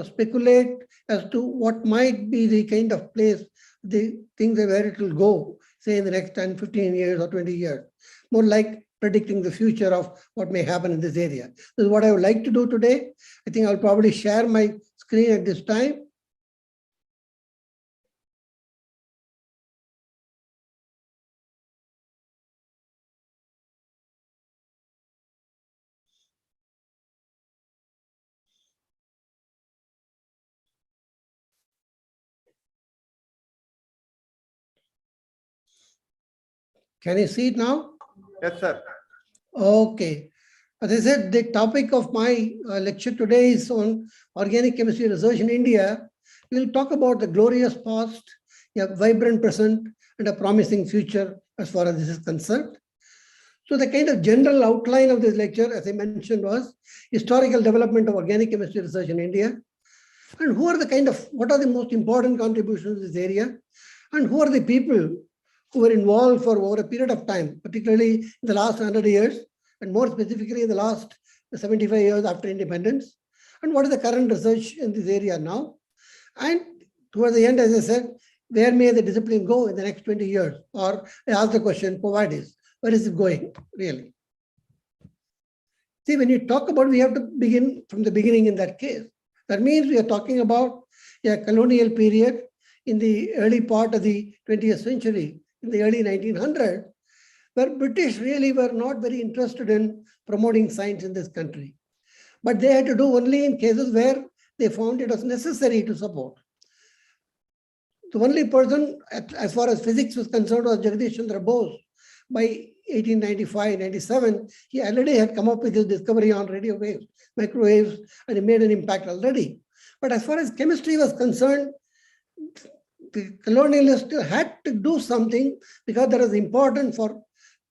speculate as to what might be the kind of place, the things where it will go, say in the next 10, 15 years or 20 years, more like predicting the future of what may happen in this area. This is what I would like to do today. I think I'll probably share my screen at this time. Can you see it now? Yes, sir. Okay. As I said, the topic of my lecture today is on organic chemistry research in India. We'll talk about the glorious past, a vibrant present, and a promising future as far as this is concerned. So the kind of general outline of this lecture, as I mentioned, was historical development of organic chemistry research in India. And what are the most important contributions to this area? And who are the people who were involved for over a period of time, particularly in the last 100 years, and more specifically in the last 75 years after independence, and what is the current research in this area now? And towards the end, as I said, where may the discipline go in the next 20 years? Or I ask the question, where is it going, really? See, when you talk about, we have to begin from the beginning in that case. That means we are talking about a colonial period in the early part of the 20th century, in the early 1900s, where British really were not very interested in promoting science in this country. But they had to do only in cases where they found it was necessary to support. The only person, as far as physics was concerned, was Jagdish Chandra Bose. By 1895-97, he already had come up with his discovery on radio waves, microwaves, and he made an impact already. But as far as chemistry was concerned, the colonialists still had to do something because that was important for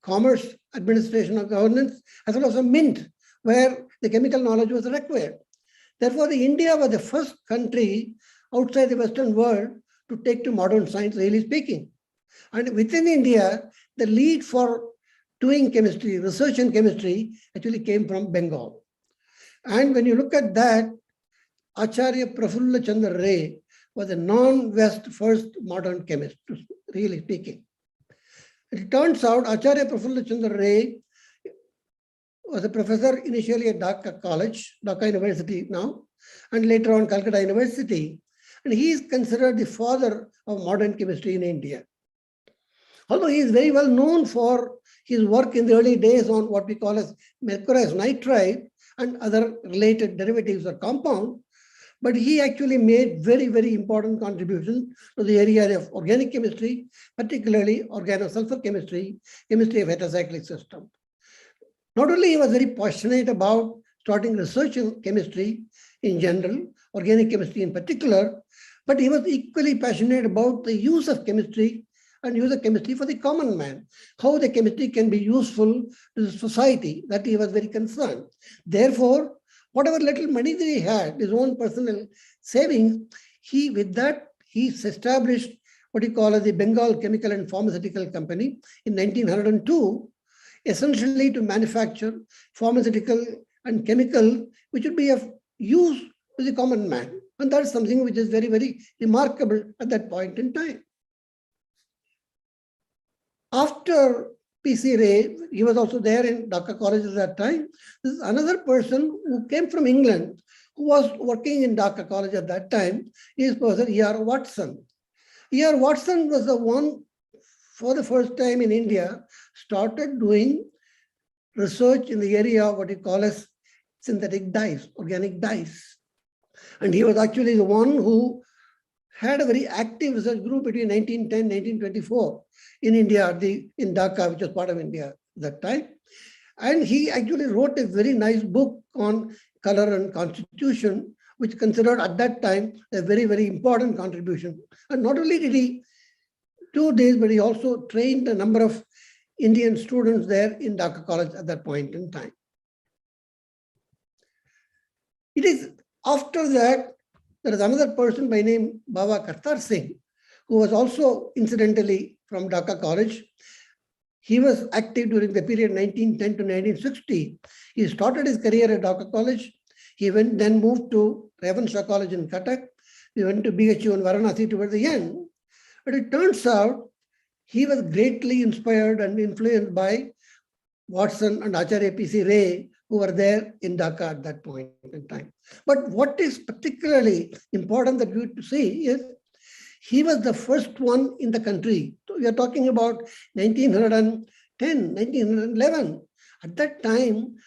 commerce, administration of governance, as well as a mint, where the chemical knowledge was required. Therefore, India was the first country outside the Western world to take to modern science, really speaking. And within India, the lead for doing chemistry, research in chemistry, actually came from Bengal. And when you look at that, Acharya Prafulla Chandra Ray was a non-West first modern chemist, really speaking. It turns out Acharya Prafulla Chandra Ray was a professor initially at Dhaka College, Dhaka University now, and later on Calcutta University. And he is considered the father of modern chemistry in India. Although he is very well known for his work in the early days on what we call as mercurous nitride and other related derivatives or compounds, but he actually made very, very important contributions to the area of organic chemistry, particularly organosulfur chemistry, chemistry of heterocyclic systems. Not only he was very passionate about starting research in chemistry in general, organic chemistry in particular, but he was equally passionate about the use of chemistry and use of chemistry for the common man, how the chemistry can be useful to the society, that he was very concerned. Therefore, whatever little money that he had, his own personal savings, with that, he established what he called as the Bengal Chemical and Pharmaceutical Company in 1902, essentially to manufacture pharmaceutical and chemical, which would be of use to the common man. And that's something which is very, very remarkable at that point in time. After P.C. Ray, he was also there in Dhaka College at that time. This is another person who came from England, who was working in Dhaka College at that time, is Professor E.R. Watson. E.R. Watson was the one, for the first time in India, started doing research in the area of what you call as synthetic dyes, organic dyes. And he was actually the one who had a very active research group between 1910 and 1924 in India, in Dhaka, which was part of India at that time. And he actually wrote a very nice book on color and constitution, which considered at that time a very, very important contribution. And not only did he do this, but he also trained a number of Indian students there in Dhaka College at that point in time. It is after that, there is another person by name Baba Kartar Singh, who was also incidentally from Dhaka College. He was active during the period 1910 to 1960. He started his career at Dhaka College. He then moved to Ravenshaw College in Cuttack. He went to BHU in Varanasi towards the end. But it turns out he was greatly inspired and influenced by Watson and Acharya P.C. Ray, who were there in Dhaka at that point in time. But what is particularly important that we have to see is he was the first one in the country. So we are talking about 1910, 1911. At that time,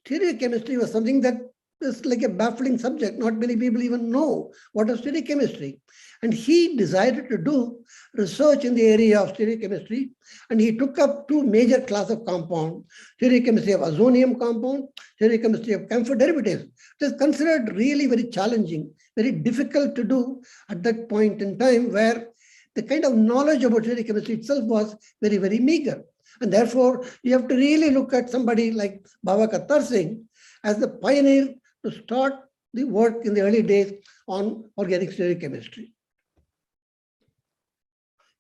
stereochemistry was something that is like a baffling subject. Not many people even know what is stereochemistry. And he decided to do research in the area of stereochemistry. And he took up two major classes of compound, stereochemistry of ozonium compound, stereochemistry of camphor derivatives. It is considered really very challenging, very difficult to do at that point in time, where the kind of knowledge about stereochemistry itself was very, very meager. And therefore, you have to really look at somebody like Baba Kartar Singh as the pioneer to start the work in the early days on organic stereochemistry.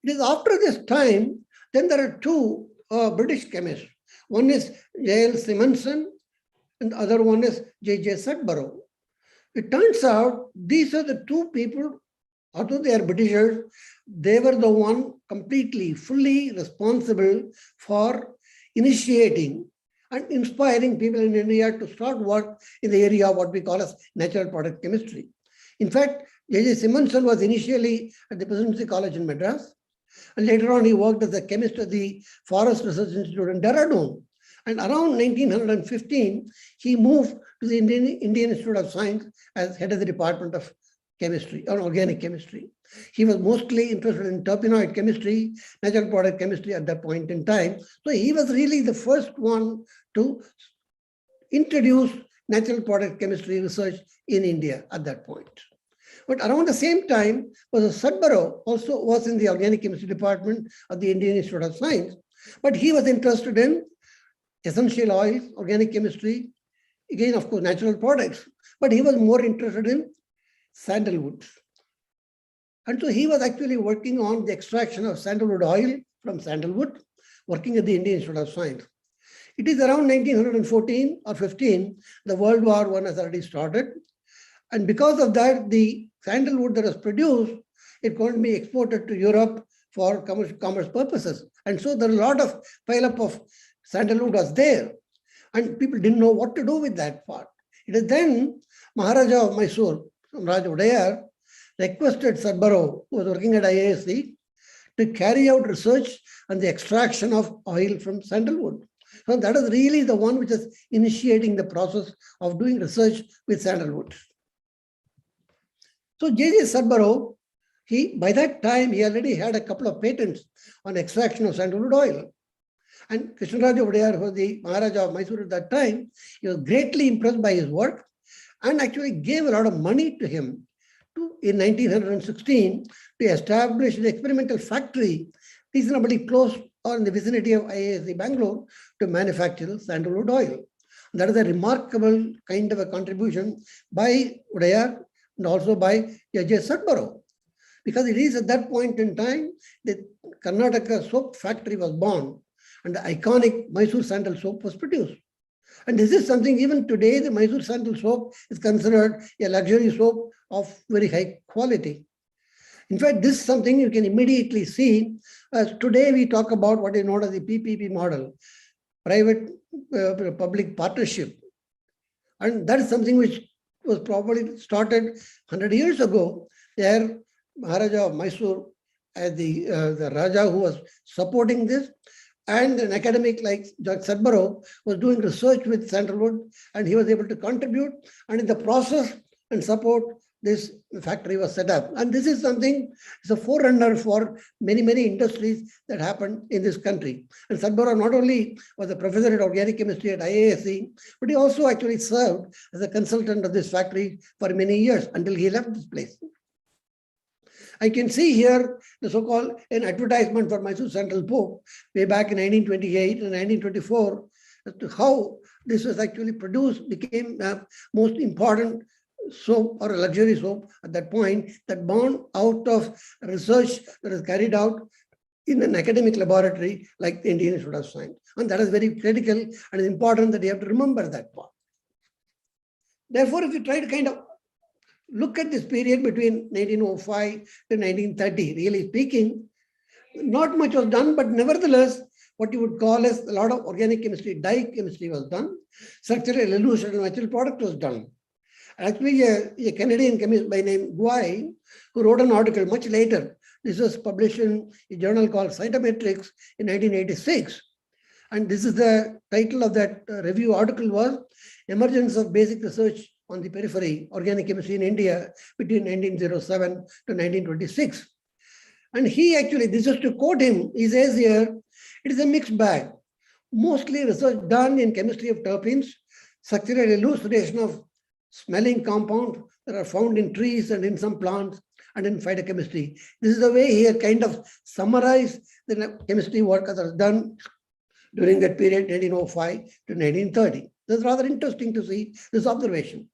It is after this time, then there are two British chemists. One is J.L. Simonson and the other one is J.J. Sudborough. It turns out these are the two people, although they are Britishers, they were the one completely, fully responsible for initiating and inspiring people in India to start work in the area of what we call as natural product chemistry. In fact, J.J. Simonson was initially at the Presidency College in Madras, and later on he worked as a chemist at the Forest Research Institute in Dehradun. And around 1915, he moved to the Indian Institute of Science as head of the Department of Chemistry or Organic Chemistry. He was mostly interested in terpenoid chemistry, natural product chemistry at that point in time. So he was really the first one to introduce natural product chemistry research in India at that point. But around the same time, was Sudborough also was in the organic chemistry department of the Indian Institute of Science. But he was interested in essential oils, organic chemistry, again, of course, natural products. But he was more interested in sandalwood. And so he was actually working on the extraction of sandalwood oil from sandalwood, working at the Indian Institute of Science. It is around 1914 or 15, the World War I has already started. And because of that, the sandalwood that was produced, it couldn't be exported to Europe for commerce purposes. And so there was a lot of pile-up of sandalwood was there. And people didn't know what to do with that part. It is then Maharaja of Mysore, Raja Udayar, requested Sudborough, who was working at IASC, to carry out research on the extraction of oil from sandalwood. So that is really the one which is initiating the process of doing research with sandalwood. So J.J. Sudborough, by that time, he already had a couple of patents on extraction of sandalwood oil. And Krishnaraja Udayar, who was the Maharaja of Mysore at that time, he was greatly impressed by his work and actually gave a lot of money to him in 1916 to establish an experimental factory reasonably close or in the vicinity of IASC Bangalore to manufacture sandalwood oil. That is a remarkable kind of a contribution by Udayar and also by J.J. Sudborough, because it is at that point in time the Karnataka soap factory was born and the iconic Mysore sandal soap was produced. And this is something even today, the Mysore sandal soap is considered a luxury soap of very high quality. In fact, this is something you can immediately see as today we talk about what is known as the PPP model, private-public partnership. And that is something which was probably started 100 years ago. There, Maharaja of Mysore, as the Raja who was supporting this, and an academic like Judge Sudborough was doing research with sandalwood, and he was able to contribute. And in the process and support, this factory was set up. And this is something, it's a forerunner for many, many industries that happened in this country. And Sudborough not only was a professor at organic chemistry at IASC, but he also actually served as a consultant of this factory for many years until he left this place. I can see here the so-called an advertisement for Mysore Sandal Soap way back in 1928 and 1924 as to how this was actually produced, became most important soap or a luxury soap at that point that born out of research that is carried out in an academic laboratory like the Indian Institute of Science. And that is very critical and it's important that you have to remember that part. Therefore, if you try to kind of look at this period between 1905 to 1930, really speaking, not much was done, but nevertheless, what you would call as a lot of organic chemistry, dye chemistry was done, structural evolution and natural product was done. Actually, a Canadian chemist by name Guai, who wrote an article much later, this was published in a journal called Cytometrics in 1986. And this is the title of that review article was Emergence of Basic Research on the Periphery, Organic Chemistry in India between 1907 to 1926. And he actually, this is to quote him, he says here, it is a mixed bag. Mostly research done in chemistry of terpenes, structural elucidation of smelling compounds that are found in trees and in some plants and in phytochemistry. This is the way he had kind of summarized the chemistry work that was done during that period, 1905 to 1930. This is rather interesting to see this observation.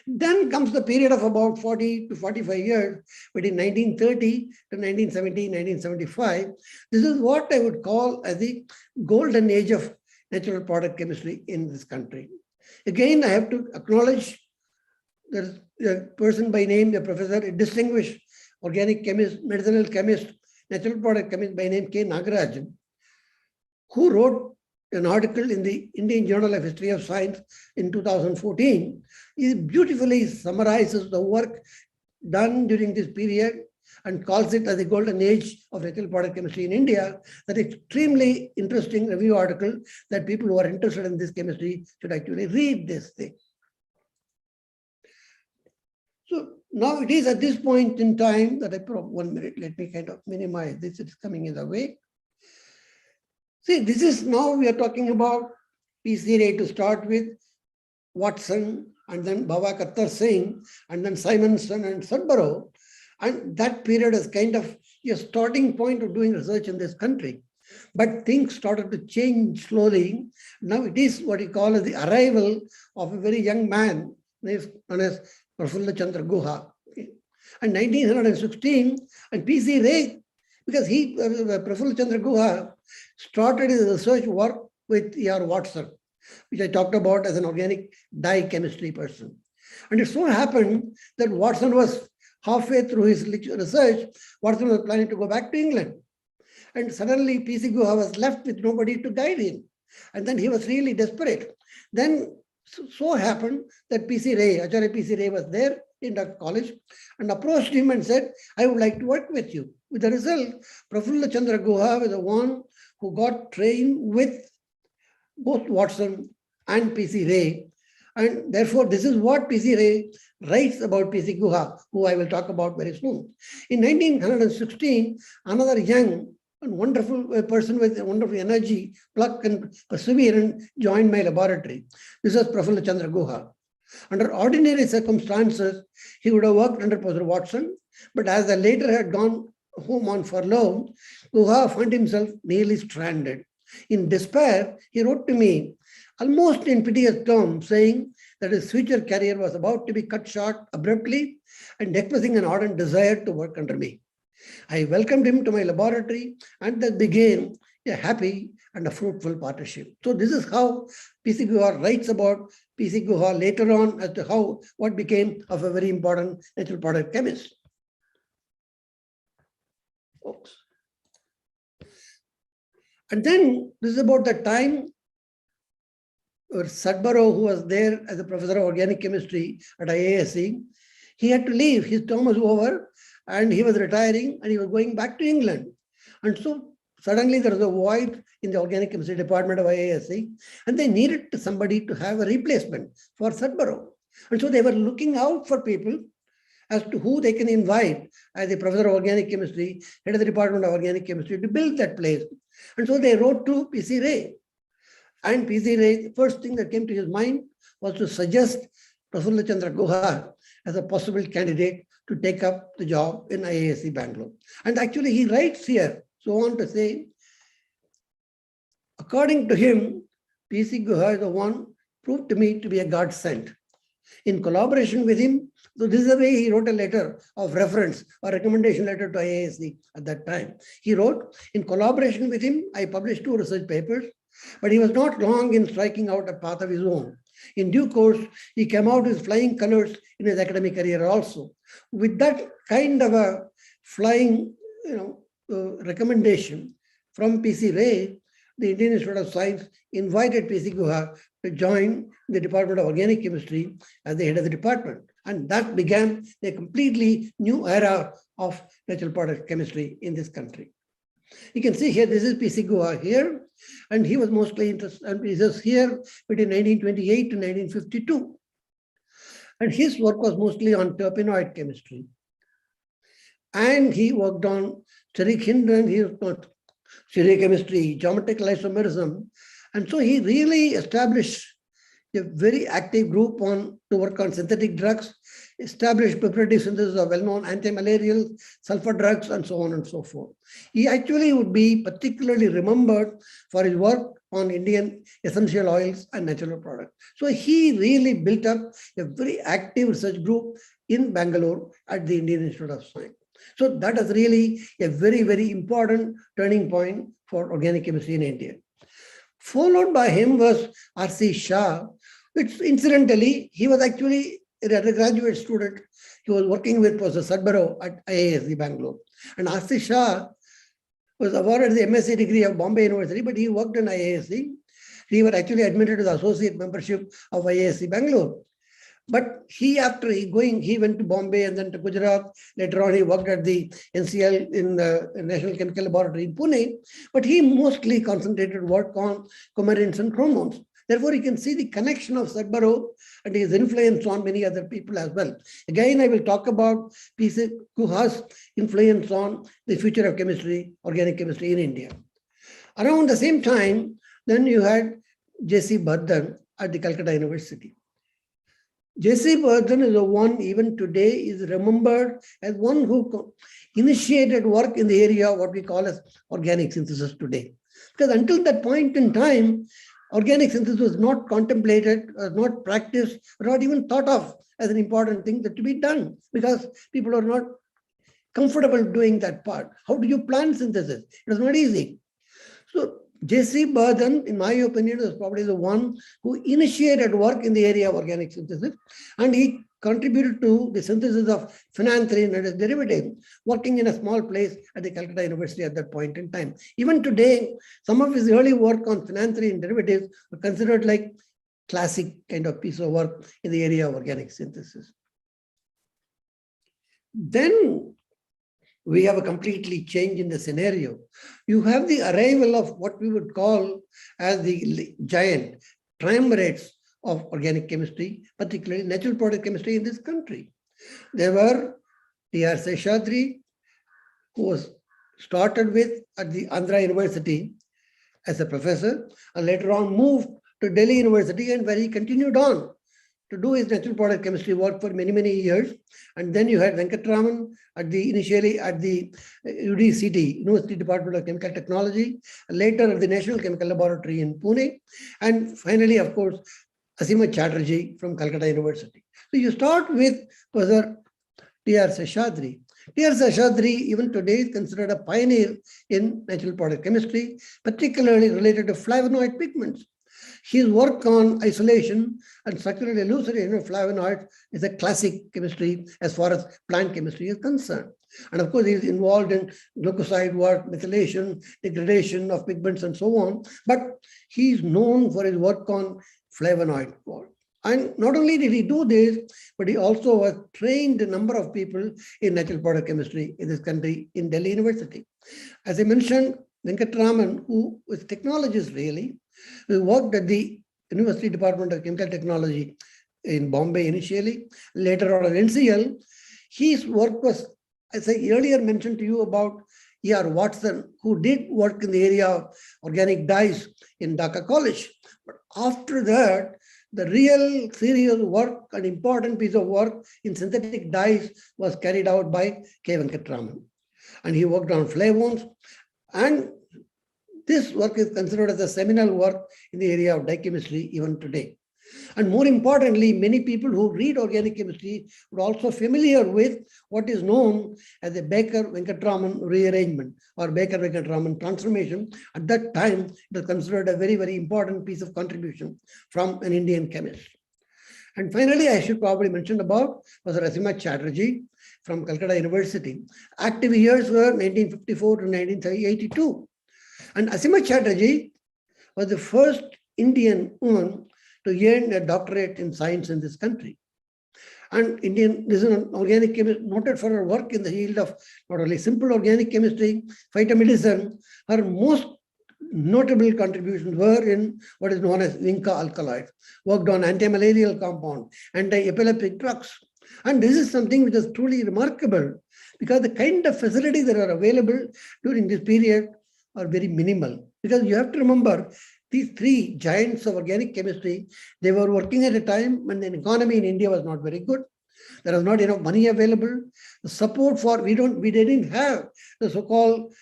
Then comes the period of about 40 to 45 years between 1930 to 1970, 1975. This is what I would call as the golden age of natural product chemistry in this country. Again, I have to acknowledge there's a person by name, a professor, a distinguished organic chemist, medicinal chemist, natural product chemist by name K. Nagarajan, who wrote an article in the Indian Journal of History of Science in 2014. It beautifully summarizes the work done during this period and calls it as the golden age of natural product chemistry in India. That extremely interesting review article that people who are interested in this chemistry should actually read this thing. So now it is at this point in time that 1 minute, let me kind of minimize this, it's coming in the way. See, this is now we are talking about P.C. Ray to start with, Watson, and then Bhavakattar Singh, and then Simonson and Sudbury. And that period is kind of a starting point of doing research in this country. But things started to change slowly. Now it is what you call as the arrival of a very young man known as Prafulla Chandra Guha. And 1916, and P.C. Ray, because Prafulla Chandra Guha started his research work with E.R. Watson, which I talked about as an organic dye chemistry person. And it so happened that Watson was halfway through his research. Watson was planning to go back to England. And suddenly P.C. Guha was left with nobody to guide him. And then he was really desperate. Then so happened that P.C. Ray, Acharya P.C. Ray was there in that college and approached him and said, I would like to work with you. With the result, Prafulla Chandra Guha was the one who got trained with both Watson and P.C. Ray. And therefore, this is what P.C. Ray writes about P.C. Guha, who I will talk about very soon. In 1916, another young and wonderful person with wonderful energy, pluck, and perseverance joined my laboratory. This was Prafulla Chandra Guha. Under ordinary circumstances, he would have worked under Professor Watson, but as the later had gone home on furlough, Guha found himself nearly stranded. In despair, he wrote to me, almost in piteous terms, saying that his future career was about to be cut short abruptly and expressing an ardent desire to work under me. I welcomed him to my laboratory, and thus began a happy and a fruitful partnership. So this is how P.C. Guha writes about P.C. Guha later on as to what became of a very important natural product chemist. Oops. And then this is about the time Sudbury, who was there as a professor of organic chemistry at IASC, he had to leave. His term was over and he was retiring and he was going back to England. And so suddenly there was a void in the organic chemistry department of IASC and they needed somebody to have a replacement for Sudbury. And so they were looking out for people as to who they can invite as a professor of organic chemistry, head of the department of organic chemistry, to build that place. And so they wrote to P.C. Ray. And P.C. Ray, the first thing that came to his mind was to suggest Prafulla Chandra Guha as a possible candidate to take up the job in IASC Bangalore. And actually he writes here, so on to say, according to him, P.C. Guha is the one proved to me to be a godsend. In collaboration with him, so this is the way he wrote a letter of reference or recommendation letter to IASC at that time. He wrote, in collaboration with him, I published 2 research papers, but he was not long in striking out a path of his own. In due course, he came out with flying colors in his academic career also. With that kind of a flying recommendation from P.C. Ray, the Indian Institute of Science invited P.C. Guha to join the Department of Organic Chemistry as the head of the department. And that began a completely new era of natural product chemistry in this country. You can see here, this is P.C. Guha here, and he was mostly interested, and he was here between 1928 to 1952. And his work was mostly on terpenoid chemistry. And he worked on steric hindrance, he worked on stereochemistry, geometrical isomerism. And so he really established a very active group to work on synthetic drugs, established preparative synthesis of well-known anti-malarial, sulfur drugs, and so on and so forth. He actually would be particularly remembered for his work on Indian essential oils and natural products. So he really built up a very active research group in Bangalore at the Indian Institute of Science. So that is really a very, very important turning point for organic chemistry in India. Followed by him was R.C. Shah, which incidentally, he was actually a undergraduate student. He was working with Professor Sudbury at IASC Bangalore. And R.C. Shah was awarded the MSc degree of Bombay University, but he worked in IASC. They were actually admitted to the associate membership of IISc Bangalore. But he went to Bombay and then to Gujarat. Later on, he worked at the NCL in the National Chemical Laboratory in Pune. But he mostly concentrated work on coumarins and chromones. Therefore, you can see the connection of Sudbury and his influence on many other people as well. Again, I will talk about P.C. Guha's influence on the future of chemistry, organic chemistry in India. Around the same time, then you had J.C. Bardhan at the Calcutta University. J.C. Bardhan is the one, even today, is remembered as one who initiated work in the area of what we call as organic synthesis today. Because until that point in time, organic synthesis was not contemplated, not practiced, not even thought of as an important thing that to be done, because people are not comfortable doing that part. How do you plan synthesis? It was not easy. So J.C. Bardhan, in my opinion, is probably the one who initiated work in the area of organic synthesis, and he contributed to the synthesis of phenanthrene and its derivative, working in a small place at the Calcutta University at that point in time. Even today, some of his early work on phenanthrene derivatives are considered like classic kind of piece of work in the area of organic synthesis. Then we have a completely change in the scenario. You have the arrival of what we would call as the giant triumvirates of organic chemistry, particularly natural product chemistry in this country. There were T.R. Seshadri, who was started with at the Andhra University as a professor, and later on moved to Delhi University, and where he continued on to do his natural product chemistry work for many, many years. And then you had Venkatraman initially at the UDCT, University Department of Chemical Technology, and later at the National Chemical Laboratory in Pune, and finally, of course, Asima Chatterjee from Calcutta University. So you start with Professor T.R. Seshadri. T.R. Seshadri, even today, is considered a pioneer in natural product chemistry, particularly related to flavonoid pigments. His work on isolation and structural elucidation of flavonoids is a classic chemistry as far as plant chemistry is concerned. And of course, he is involved in glucoside work, methylation, degradation of pigments, and so on. But he is known for his work on flavonoid work. And not only did he do this, but he also has trained a number of people in natural product chemistry in this country in Delhi University. As I mentioned, Venkatraman, who was a technologist really, who worked at the University Department of Chemical Technology in Bombay initially, later on at NCL. His work was, as I earlier mentioned to you about E.R. Watson, who did work in the area of organic dyes in Dhaka College. But after that, the real serious work, an important piece of work in synthetic dyes was carried out by K. Venkatraman. And he worked on flavones, and this work is considered as a seminal work in the area of dye chemistry even today. And more importantly, many people who read organic chemistry would also familiar with what is known as the Baker-Venkatraman rearrangement or Baker-Venkatraman transformation. At that time, it was considered a very, very important piece of contribution from an Indian chemist. And finally, I should probably mention about Professor Asima Chatterjee from Calcutta University. Active years were 1954 to 1982. And Asima Chatterjee was the first Indian woman to earn a doctorate in science in this country. And this is an organic chemist noted for her work in the field of not only simple organic chemistry, phytomedicine. Her most notable contributions were in what is known as Vinca alkaloids, worked on anti-malarial compound, anti-epileptic drugs. And this is something which is truly remarkable because the kind of facilities that are available during this period are very minimal. Because you have to remember, these three giants of organic chemistry, they were working at a time when the economy in India was not very good. There was not enough money available. The support for, we didn't have the so-called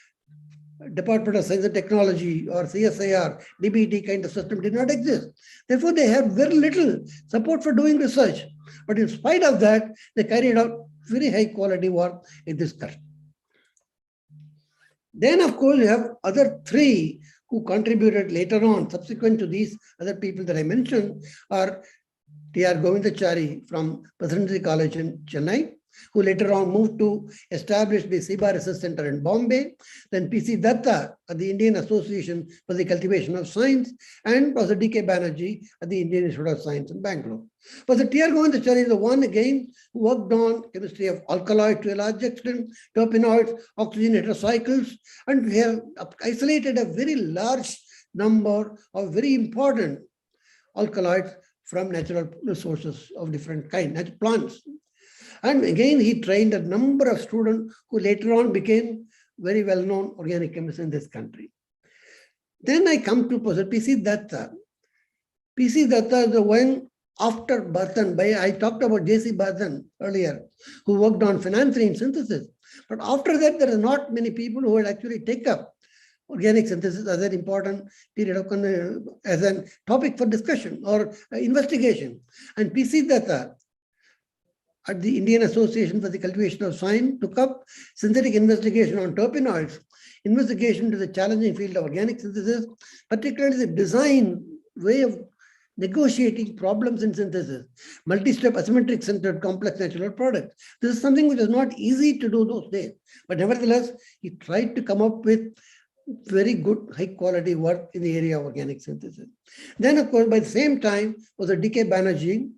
Department of Science and Technology or CSIR, DBT kind of system did not exist. Therefore, they had very little support for doing research. But in spite of that, they carried out very high quality work in this country. Then, of course, you have other three who contributed later on, subsequent to these other people that I mentioned, are T.R. Govindachari from Presidency College in Chennai, who later on moved to establish the CIBA Research Center in Bombay, then P.C. Datta at the Indian Association for the Cultivation of Science, and Professor D.K. Banerjee at the Indian Institute of Science in Bangalore. Professor T.R. Govindachari is the one again who worked on chemistry of alkaloids to a large extent, terpenoids, oxygen heterocycles, and we have isolated a very large number of very important alkaloids from natural resources of different kinds, natural plants. And again, he trained a number of students who later on became very well-known organic chemists in this country. Then I come to Professor P.C. Datta. P.C. Datta is the one after Barton, I talked about J.C. Barton earlier, who worked on phenanthrene synthesis. But after that, there are not many people who would actually take up organic synthesis as an important period of as a topic for discussion or investigation. And P.C. Datta at the Indian Association for the Cultivation of Science took up synthetic investigation on terpenoids, investigation to the challenging field of organic synthesis, particularly the design way of negotiating problems in synthesis, multi-step asymmetric centered complex natural products. This is something which was not easy to do those days, but nevertheless, he tried to come up with very good, high quality work in the area of organic synthesis. Then, of course, by the same time was a D.K. Banerjee,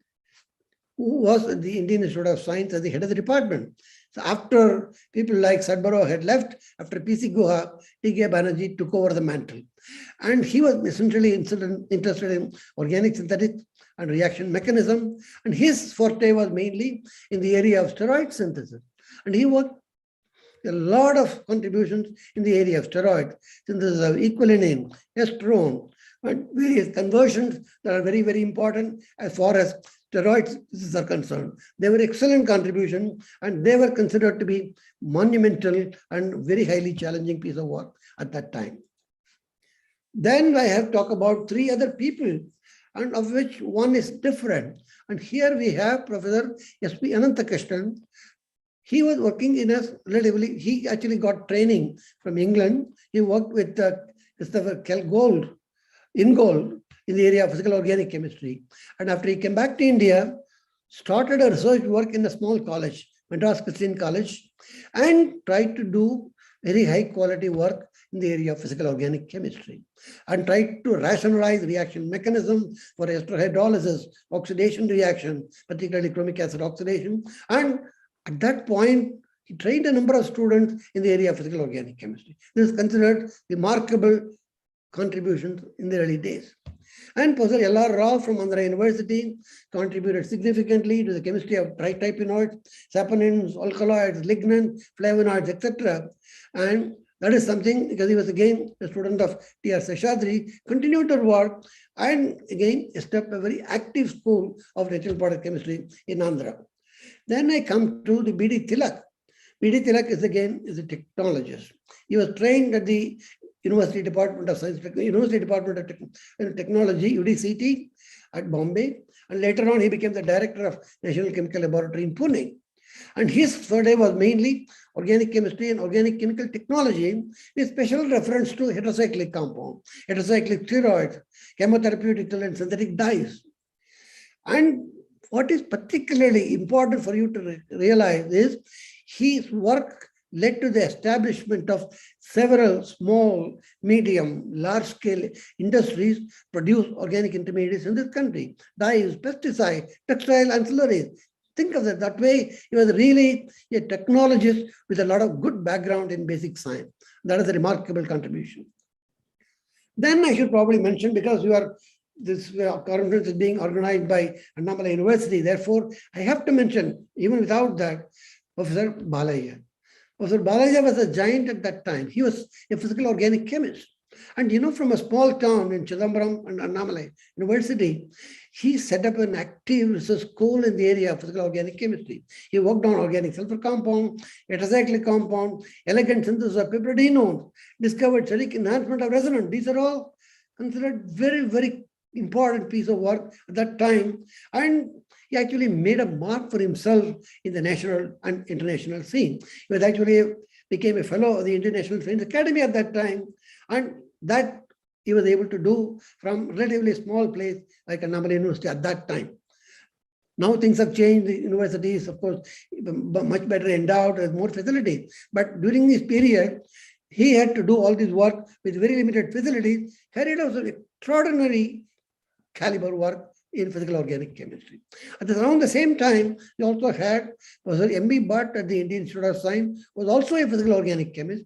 who was at the Indian Institute of Science as the head of the department. So after people like Sadborough had left, after P.C. Guha, D.K. Banerjee took over the mantle. And he was essentially interested in organic synthetics and reaction mechanism. And his forte was mainly in the area of steroid synthesis. And he worked a lot of contributions in the area of steroid synthesis of equilinine, estrone, and various conversions that are very, very important as far as steroids are concerned. They were excellent contribution, and they were considered to be monumental and very highly challenging piece of work at that time. Then I have talked about three other people, and of which one is different. And here we have Professor S.P. Ananthakrishnan. He was working in a relatively, he actually got training from England. He worked with Christopher Ingold in the area of physical organic chemistry. And after he came back to India, started a research work in a small college, Madras Christian College, and tried to do very high quality work in the area of physical organic chemistry, and tried to rationalize reaction mechanism for ester hydrolysis, oxidation reaction, particularly chromic acid oxidation. And at that point, he trained a number of students in the area of physical organic chemistry. This is considered remarkable contributions in the early days. And Professor L.R. Rao from Madras University contributed significantly to the chemistry of triterpenoids, saponins, alkaloids, lignans, flavonoids, etc. And that is something, because he was again a student of T.R. Seshadri, continued to work, and again established a very active school of natural product chemistry in Andhra. Then I come to the B.D. Tilak. B.D. Tilak is again a technologist. He was trained at the University Department of Science, University Department of Technology, UDCT at Bombay. And later on, he became the director of National Chemical Laboratory in Pune. And his forte was mainly organic chemistry and organic chemical technology, with special reference to heterocyclic compound, heterocyclic steroids, chemotherapeutic and synthetic dyes. And what is particularly important for you to realize is his work led to the establishment of several small, medium, large-scale industries produce organic intermediates in this country, dyes, pesticides, textile ancillaries. Think of it that way. He was really a technologist with a lot of good background in basic science. That is a remarkable contribution. Then I should probably mention, because this conference is being organized by Annamalai University, therefore I have to mention, even without that, Professor Balaya. Professor Balaya was a giant at that time. He was a physical organic chemist. And from a small town in Chidambaram and Annamalai University, he set up an active research school in the area of physical organic chemistry. He worked on organic sulfur compound, heterocyclic compound, elegant synthesis of piperidinos, discovered steric enhancement of resonance. These are all considered very, very important piece of work at that time. And he actually made a mark for himself in the national and international scene. He was actually became a fellow of the International Science Academy at that time. And that he was able to do from relatively small place like Annamalai University at that time. Now things have changed. The university is, of course, much better endowed, has more facilities. But during this period, he had to do all this work with very limited facilities, carried out extraordinary caliber work in physical organic chemistry. Around the same time, we also had Professor M.B. Bhatt at the Indian Institute of Science, was also a physical organic chemist.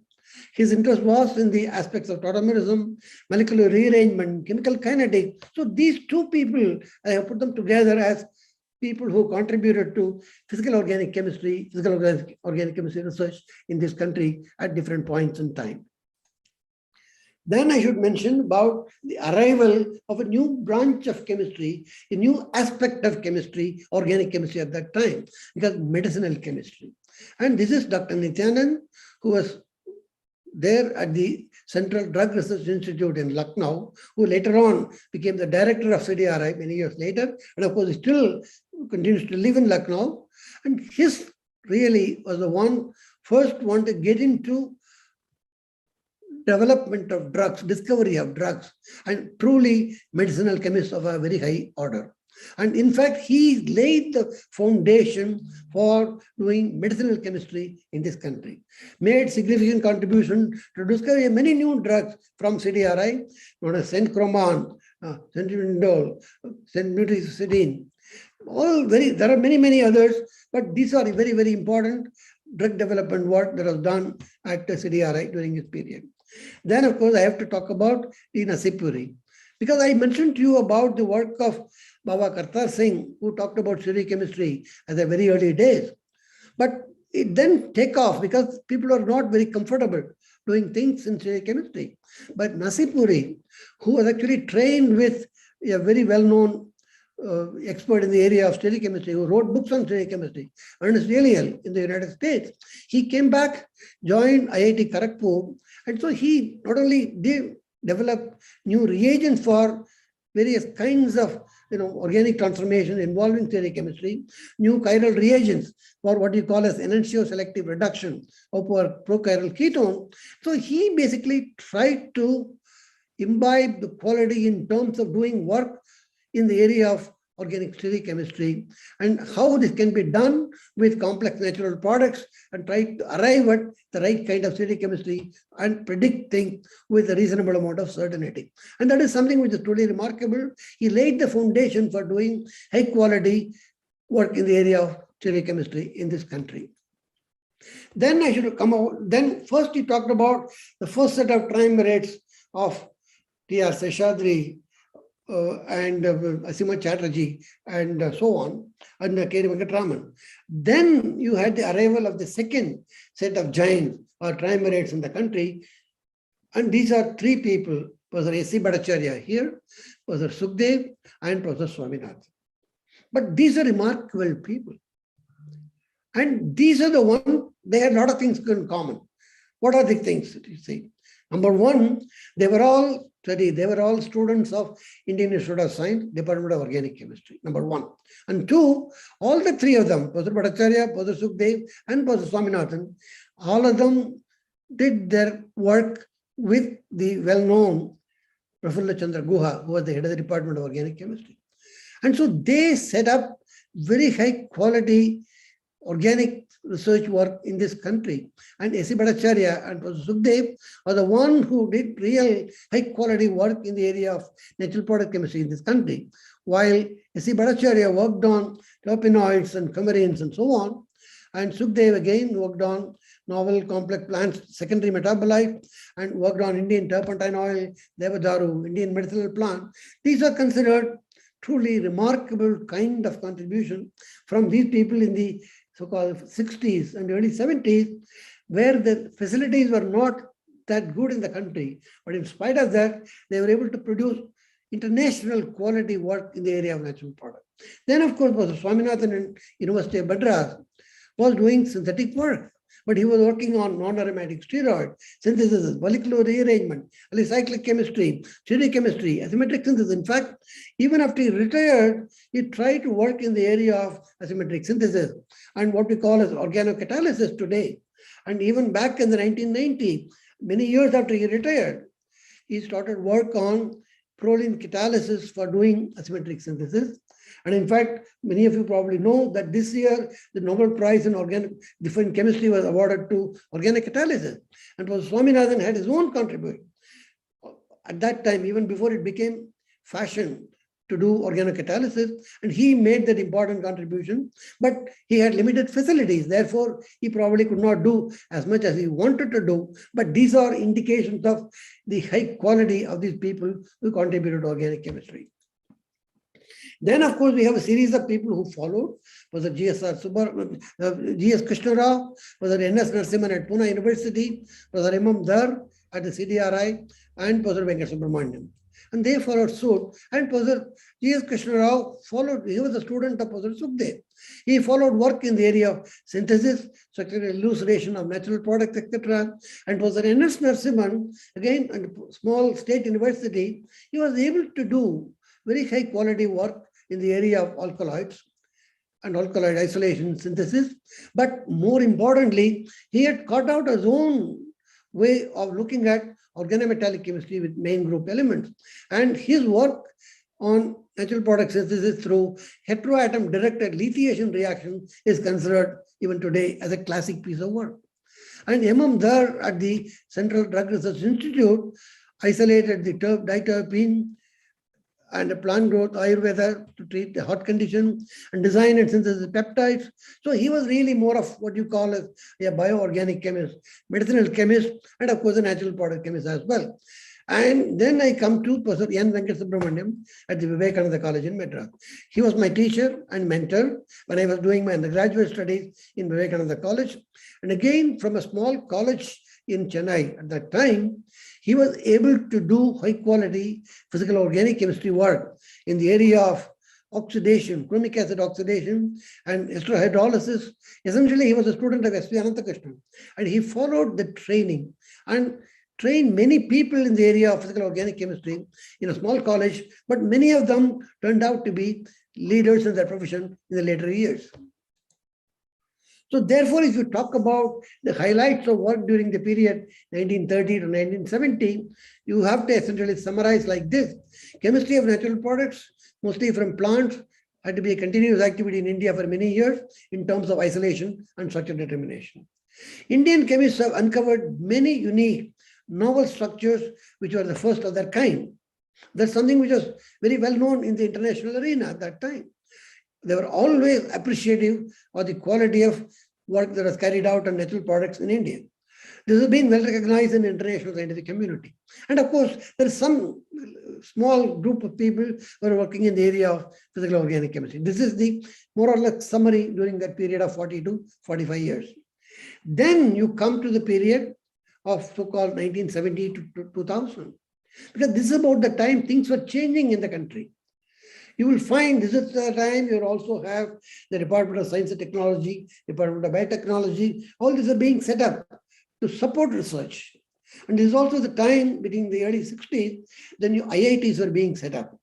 His interest was in the aspects of tautomerism, molecular rearrangement, chemical kinetics. So these two people, I have put them together as people who contributed to physical organic chemistry, organic chemistry research in this country at different points in time. Then I should mention about the arrival of a new branch of chemistry, a new aspect of chemistry, organic chemistry at that time, because medicinal chemistry. And this is Dr. Nityanand, who was there at the Central Drug Research Institute in Lucknow, who later on became the director of CDRI many years later. And of course, he still continues to live in Lucknow. And his really was the first one to get into development of drugs, discovery of drugs, and truly medicinal chemist of a very high order. And in fact, he laid the foundation for doing medicinal chemistry in this country, made significant contribution to discovery of many new drugs from CDRI, known as Sencroman, Centimidol, Centimidine, there are many others, but these are very, very important drug development work that was done at CDRI during this period. Then, of course, I have to talk about the Nasipuri, because I mentioned to you about the work of Baba Kartar Singh, who talked about stereochemistry at the very early days. But it then take off because people are not very comfortable doing things in stereochemistry. But Nasipuri, who was actually trained with a very well-known expert in the area of stereochemistry, who wrote books on stereochemistry, Ernest Eliel in the United States, he came back, joined IIT Kharagpur, and so he not only did develop new reagents for various kinds of organic transformation involving stereochemistry, new chiral reagents for what you call as enantioselective reduction of our prochiral ketone. So he basically tried to imbibe the quality in terms of doing work in the area of organic stereochemistry and how this can be done with complex natural products, and try to arrive at the right kind of stereochemistry and predict things with a reasonable amount of certainty. And that is something which is truly remarkable. He laid the foundation for doing high quality work in the area of stereochemistry in this country. Then I should come out. Then first he talked about the first set of triumvirates of T.R. Seshadri, and Asima Chatterjee, and so on, and K. Venkatraman. Then you had the arrival of the second set of giants or triumvirates in the country, and these are three people: Professor A.C. Bhattacharya here, Professor Sukhdev, and Professor Swaminathan. But these are remarkable people, and these are the ones. They had a lot of things in common. What are the things that you see? Number one, they were all students of Indian Institute of Science, Department of Organic Chemistry, number one. And two, all the three of them, Professor Bhattacharya, Professor Sukhdev, and Professor Swaminathan, all of them did their work with the well-known Prafulla Chandra Guha, who was the head of the Department of Organic Chemistry. And so they set up very high quality organic research work in this country. And A.C. Bhattacharya and Professor Sukhdev are the one who did real high quality work in the area of natural product chemistry in this country. While A.C. Bhattacharya worked on terpenoids and coumarins and so on, and Sukhdev again worked on novel complex plants, secondary metabolite, and worked on Indian turpentine oil, Devadaru, Indian medicinal plant. These are considered truly remarkable kind of contribution from these people in the so-called 60s and early 70s, where the facilities were not that good in the country. But in spite of that, they were able to produce international quality work in the area of natural product. Then, of course, Professor Swaminathan in University of Madras was doing synthetic work, but he was working on non-aromatic steroid synthesis, molecular rearrangement, alicyclic chemistry, stereochemistry, asymmetric synthesis. In fact, even after he retired, he tried to work in the area of asymmetric synthesis and what we call as organocatalysis today. And even back in the 1990s, many years after he retired, he started work on proline catalysis for doing asymmetric synthesis. And in fact, many of you probably know that this year, the Nobel Prize in different chemistry was awarded to organic catalysis. And Swaminathan had his own contribution. At that time, even before it became fashion to do organocatalysis, and he made that important contribution, but he had limited facilities. Therefore, he probably could not do as much as he wanted to do. But these are indications of the high quality of these people who contributed to organic chemistry. Then, of course, we have a series of people who followed. Was it G.S. Krishna Rao, was it N.S. Narasimhan at Pune University, was it Imam Dar at the CDRI, and Professor Venkat Subramaniam. And they followed suit. And Professor G.S. Krishna Rao followed, he was a student of Professor Sukhdev. He followed work in the area of synthesis, structural elucidation of natural products, etc. And Professor N.S. Narasimhan, again, at a small state university, he was able to do very high quality work in the area of alkaloids and alkaloid isolation synthesis. But more importantly, he had cut out his own way of looking at organometallic chemistry with main group elements. And his work on natural product synthesis through heteroatom directed lithiation reaction is considered even today as a classic piece of work. And Imam Dar at the Central Drug Research Institute isolated the diterpene and a plant growth Ayurveda to treat the heart condition and design and synthesis peptides. So he was really more of what you call as a bioorganic chemist, medicinal chemist, and of course a natural product chemist as well. And then I come to Professor N. Venkat Subramaniam at the Vivekananda College in Madras. He was my teacher and mentor when I was doing my undergraduate studies in Vivekananda College. And again, from a small college in Chennai at that time, he was able to do high quality physical organic chemistry work in the area of oxidation, chromic acid oxidation, and ester hydrolysis. Essentially, he was a student of S.V. Ananthakrishnan, and he followed the training and trained many people in the area of physical organic chemistry in a small college, but many of them turned out to be leaders in their profession in the later years. So therefore, if you talk about the highlights of work during the period 1930 to 1970, you have to essentially summarize like this. Chemistry of natural products, mostly from plants, had to be a continuous activity in India for many years in terms of isolation and structure determination. Indian chemists have uncovered many unique novel structures which were the first of their kind. That's something which was very well known in the international arena at that time. They were always appreciative of the quality of work that was carried out on natural products in India. This has been well recognized in the international scientific community. And of course, there is some small group of people who are working in the area of physical organic chemistry. This is the more or less summary during that period of 40 to 45 years. Then you come to the period of so-called 1970 to 2000. Because this is about the time things were changing in the country. You will find this is the time you also have the Department of Science and Technology, Department of Biotechnology, all these are being set up to support research. And this is also the time between the early 60s, the new IITs were being set up.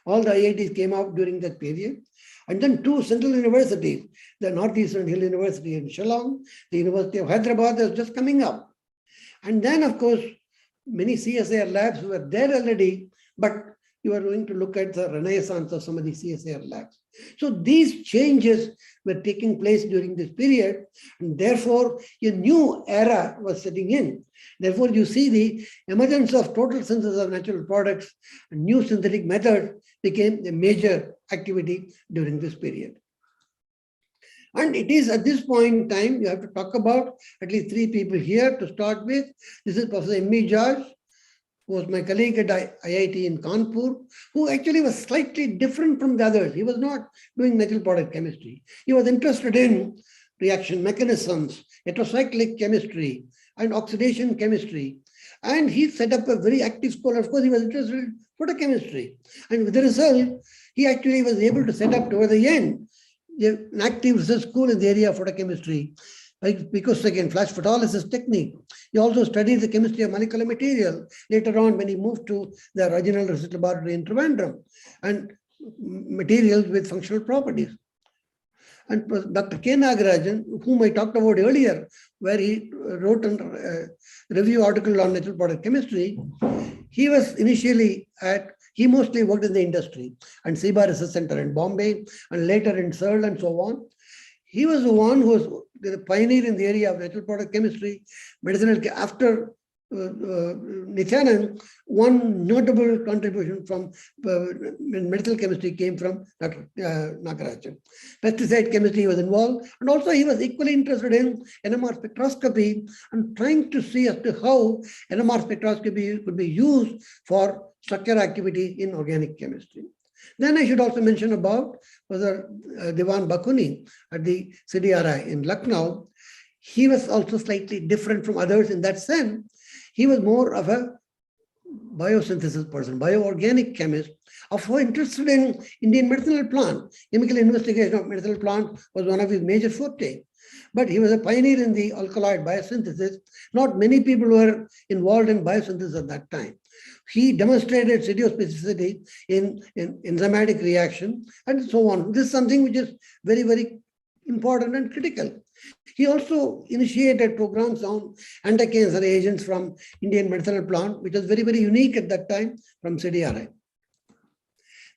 All the IITs came out during that period. And then two central universities, the Northeastern Hill University in Shillong, the University of Hyderabad was just coming up. And then, of course, many CSIR labs were there already, but you are going to look at the renaissance of some of the CSIR labs. So these changes were taking place during this period, and therefore a new era was setting in. Therefore, you see the emergence of total synthesis of natural products and new synthetic methods became a major activity during this period. And it is at this point in time, you have to talk about at least three people here to start with. This is Professor M.E. George, who was my colleague at IIT in Kanpur, who actually was slightly different from the others. He was not doing natural product chemistry. He was interested in reaction mechanisms, heterocyclic chemistry, and oxidation chemistry. And he set up a very active school. Of course, he was interested in photochemistry. And with the result, he actually was able to set up toward the end an active research school in the area of photochemistry, because again, flash photolysis technique. He also studied the chemistry of molecular material later on when he moved to the original research laboratory in Trivandrum and materials with functional properties. And Dr. K. Nagarajan, whom I talked about earlier, where he wrote a review article on natural product chemistry, he was initially at He mostly worked in the industry and SIBA Research Center in Bombay and later in Searle and so on. He was the one who was the pioneer in the area of natural product chemistry, medicinal. After Nityanand, one notable contribution from medical chemistry came from Dr. Nagarajan. Pesticide chemistry was involved, and also he was equally interested in NMR spectroscopy and trying to see as to how NMR spectroscopy could be used for structure activity in organic chemistry. Then I should also mention about Professor Diwan Bakuni at the CDRI in Lucknow. He was also slightly different from others in that sense. He was more of a biosynthesis person, bioorganic chemist, of who interested in Indian medicinal plant. Chemical investigation of medicinal plant was one of his major forte. But he was a pioneer in the alkaloid biosynthesis. Not many people were involved in biosynthesis at that time. He demonstrated stereospecificity in enzymatic reaction and so on. This is something which is very, very important and critical. He also initiated programs on anti-cancer agents from Indian medicinal plant, which was very, very unique at that time from CDRI.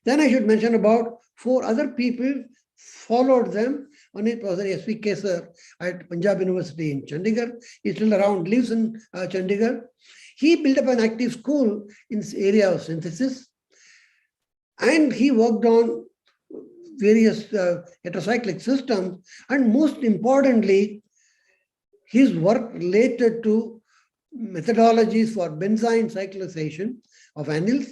Then I should mention about 4 other people followed them. One is Professor S.V. Kesar at Punjab University in Chandigarh. He's still around, lives in Chandigarh. He built up an active school in this area of synthesis. And he worked on various heterocyclic systems. And most importantly, his work related to methodologies for benzyne cyclization of anils.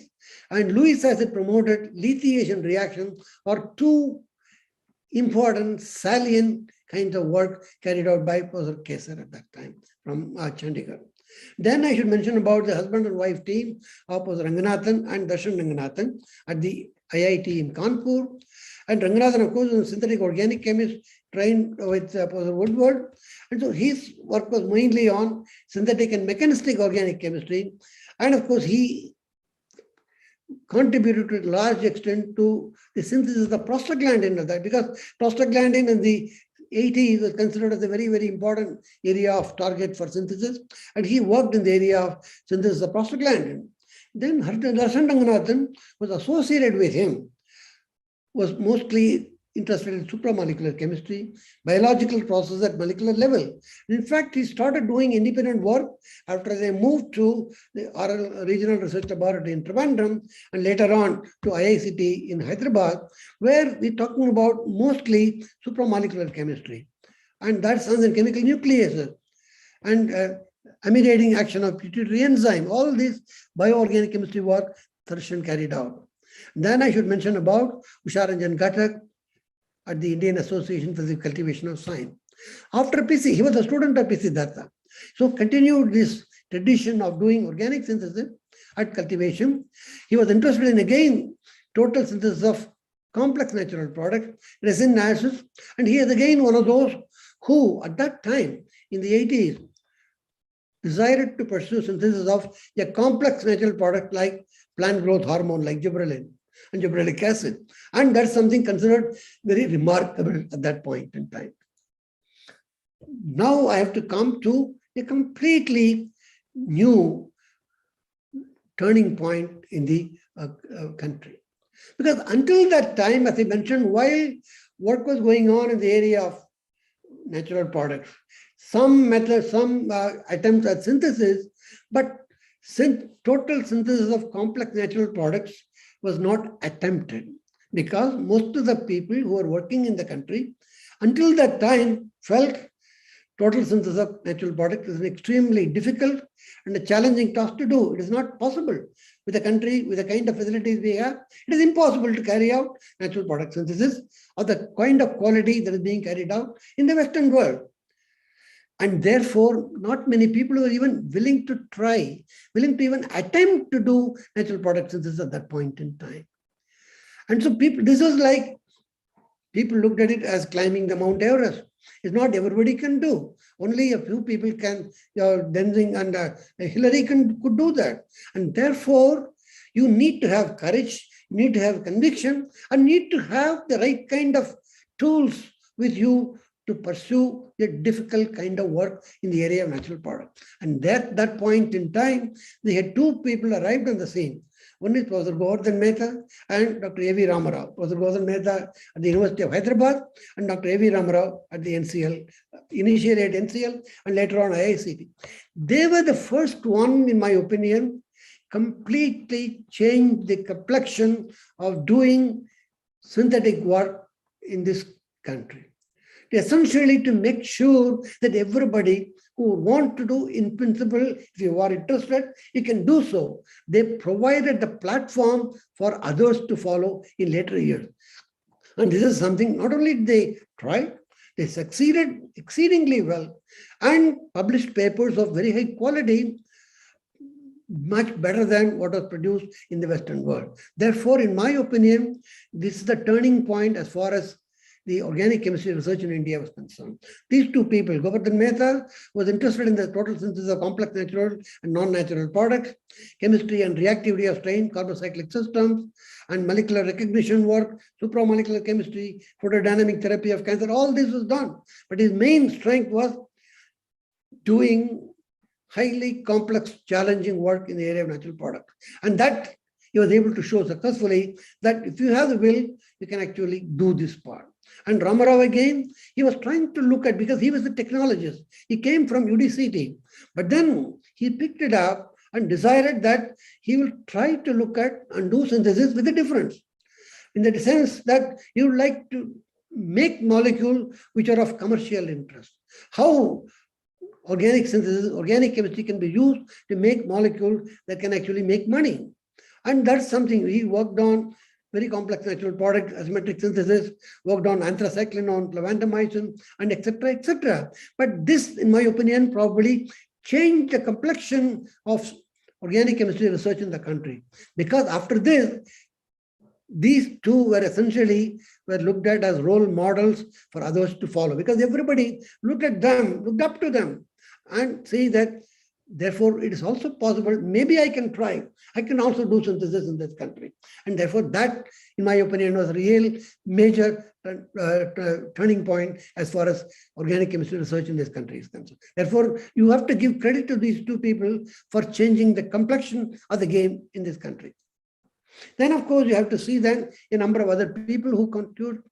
And Louis Acid promoted lithiation reactions are 2 important salient kinds of work carried out by Professor Kesar at that time from Chandigarh. Then I should mention about the husband and wife team of Professor Ranganathan and Darshan Ranganathan at the IIT in Kanpur. And Ranganathan, of course, was a synthetic organic chemist trained with Professor Woodward. And so his work was mainly on synthetic and mechanistic organic chemistry. And of course, he contributed to a large extent to the synthesis of prostaglandin of that, because prostaglandin in the 80s was considered as a very, very important area of target for synthesis. And he worked in the area of synthesis of prostaglandin. Then Darshan Ranganathan was associated with him, was mostly interested in supramolecular chemistry, biological processes at molecular level. In fact, he started doing independent work after they moved to the Regional Research Laboratory in Trivandrum and later on to IICT in Hyderabad, where we're talking about mostly supramolecular chemistry. And that's on the chemical nucleases and amidating action of pituitary enzyme. All this bioorganic chemistry work Darshan carried out. Then I should mention about Usharanjan Ghatak at the Indian Association for the Cultivation of Science. After PC, he was a student of PC Datta. So continued this tradition of doing organic synthesis at cultivation. He was interested in, again, total synthesis of complex natural products, resin acids, and he is again one of those who, at that time, in the 80s, desired to pursue synthesis of a complex natural product like plant growth hormone, like gibberellin and gibberellic acid. And that's something considered very remarkable at that point in time. Now I have to come to a completely new turning point in the country. Because until that time, as I mentioned, while work was going on in the area of natural products, some methods, some attempts at synthesis, but total synthesis of complex natural products was not attempted, because most of the people who were working in the country until that time felt total synthesis of natural products is an extremely difficult and a challenging task to do. It is not possible with a country with the kind of facilities we have. It is impossible to carry out natural product synthesis of the kind of quality that is being carried out in the Western world. And therefore, not many people were even willing to try, willing to even attempt to do natural product synthesis at that point in time. And so this was like, people looked at it as climbing the Mount Everest. It's not everybody can do. Only a few people can, Denzing and Hillary could do that. And therefore, you need to have courage, you need to have conviction, and need to have the right kind of tools with you to pursue a difficult kind of work in the area of natural products. And at that point in time, they had 2 people arrived on the scene. One is Professor Govardhan Mehta and Dr. A.V. Ramarao. Professor Govardhan Mehta at the University of Hyderabad and Dr. A.V. Ramarao at the NCL, initially at NCL and later on IICT. They were the first one, in my opinion, completely changed the complexion of doing synthetic work in this country. Essentially to make sure that everybody who want to do, in principle, if you are interested, you can do so. They provided the platform for others to follow in later years. And this is something not only did they try, they succeeded exceedingly well and published papers of very high quality, much better than what was produced in the Western world. Therefore, in my opinion, this is the turning point as far as the organic chemistry research in India was concerned. These two people, Govardhan Mehta was interested in the total synthesis of complex natural and non-natural products, chemistry and reactivity of strain carbocyclic systems, and molecular recognition work, supramolecular chemistry, photodynamic therapy of cancer. All this was done. But his main strength was doing highly complex, challenging work in the area of natural products. And that he was able to show successfully that if you have the will, you can actually do this part. And Ramarao again, he was trying to look at, because he was the technologist, he came from UDCT, but then he picked it up and decided that he will try to look at and do synthesis with a difference. In the sense that he would like to make molecules which are of commercial interest. How organic synthesis, organic chemistry can be used to make molecules that can actually make money. And that's something he worked on. Very complex natural product, asymmetric synthesis, worked on anthracycline, on plevantamycin, and etc., etc. But this, in my opinion, probably changed the complexion of organic chemistry research in the country. Because after this, these two were essentially looked at as role models for others to follow. Because everybody looked at them, looked up to them, and see that therefore, it is also possible, maybe I can try. I can also do synthesis in this country. And therefore, that, in my opinion, was a real major turning point as far as organic chemistry research in this country is concerned. Therefore, you have to give credit to these two people for changing the complexion of the game in this country. Then, of course, you have to see then a number of other people who contribute.